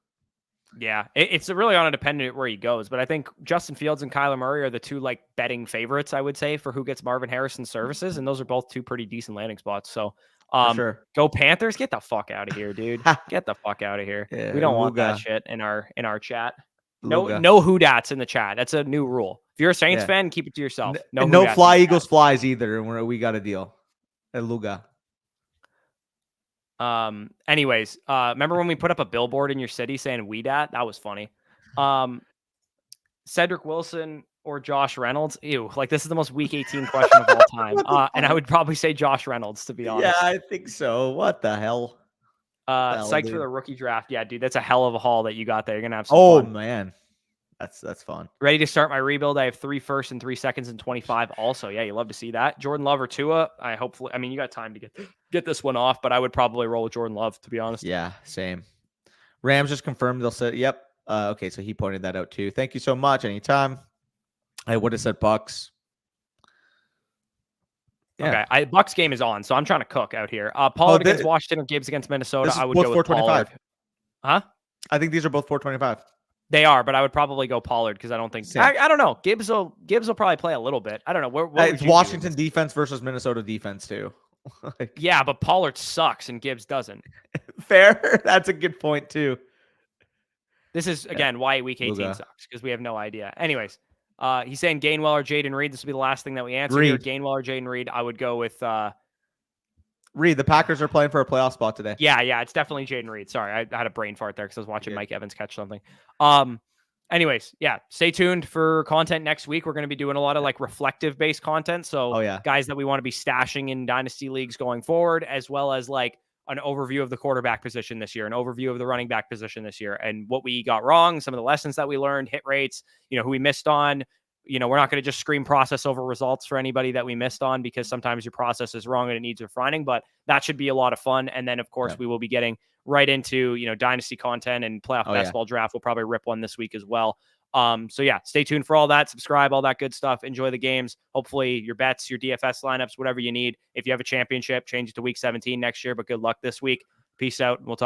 Speaker 1: Yeah, it's really on a dependent where he goes. But I think Justin Fields and Kyler Murray are the 2 like betting favorites, I would say, for who gets Marvin Harrison services. And those are both 2 pretty decent landing spots. So
Speaker 2: sure.
Speaker 1: Go Panthers. Get the fuck out of here, dude. Get the fuck out of here. Yeah, we don't want that shit in our chat. No who dats in the chat. That's a new rule. If you're a Saints fan, keep it to yourself.
Speaker 2: No fly Eagles flies either. And we got a deal. Luga.
Speaker 1: Anyways, remember when we put up a billboard in your city saying "we dat"? That was funny. Cedric Wilson or Josh Reynolds? Ew, like this is the most Week 18 question of all time. And I would probably say Josh Reynolds, to be honest.
Speaker 2: Yeah, I think so. What the hell?
Speaker 1: Psyched for the rookie draft. Yeah, dude, that's a hell of a haul that you got there. You're gonna have some fun.
Speaker 2: Man. That's fun.
Speaker 1: Ready to start my rebuild. I have 3 firsts and 3 seconds and 25. Also, yeah, you love to see that. Jordan Love or Tua. I mean, you got time to get this one off, but I would probably roll with Jordan Love, to be honest.
Speaker 2: Yeah, same. Rams just confirmed they'll say, yep. Okay, so he pointed that out too. Thank you so much. Anytime. I would have said Bucks.
Speaker 1: Yeah. Okay, Bucks game is on, so I'm trying to cook out here. Pollard against Washington or Gibbs against Minnesota. I would go with Pollard. Huh?
Speaker 2: I think these are both 425.
Speaker 1: They are, but I would probably go Pollard because I don't think I don't know. Gibbs will probably play a little bit. I don't know. What
Speaker 2: it's Washington defense versus Minnesota defense too.
Speaker 1: Yeah, but Pollard sucks and Gibbs doesn't.
Speaker 2: Fair. That's a good point too.
Speaker 1: This is again why Week 18 sucks because we have no idea. Anyways, he's saying Gainwell or Jaden Reed. This will be the last thing that we answer here. Gainwell or Jaden Reed. I would go with
Speaker 2: Reed. The Packers are playing for a playoff spot today.
Speaker 1: Yeah, it's definitely Jaden Reed. Sorry, I had a brain fart there because I was watching Mike Evans catch something. Anyways, yeah, stay tuned for content next week. We're going to be doing a lot of like reflective based content. So guys that we want to be stashing in dynasty leagues going forward, as well as like an overview of the quarterback position this year, an overview of the running back position this year, and what we got wrong, some of the lessons that we learned, hit rates, who we missed on. We're not going to just scream process over results for anybody that we missed on because sometimes your process is wrong and it needs refining, but that should be a lot of fun. And then, of course, we will be getting right into, dynasty content and playoff basketball draft. We'll probably rip one this week as well. So yeah, stay tuned for all that. Subscribe, all that good stuff. Enjoy the games. Hopefully your bets, your DFS lineups, whatever you need. If you have a championship, change it to week 17 next year, but good luck this week. Peace out. We'll talk.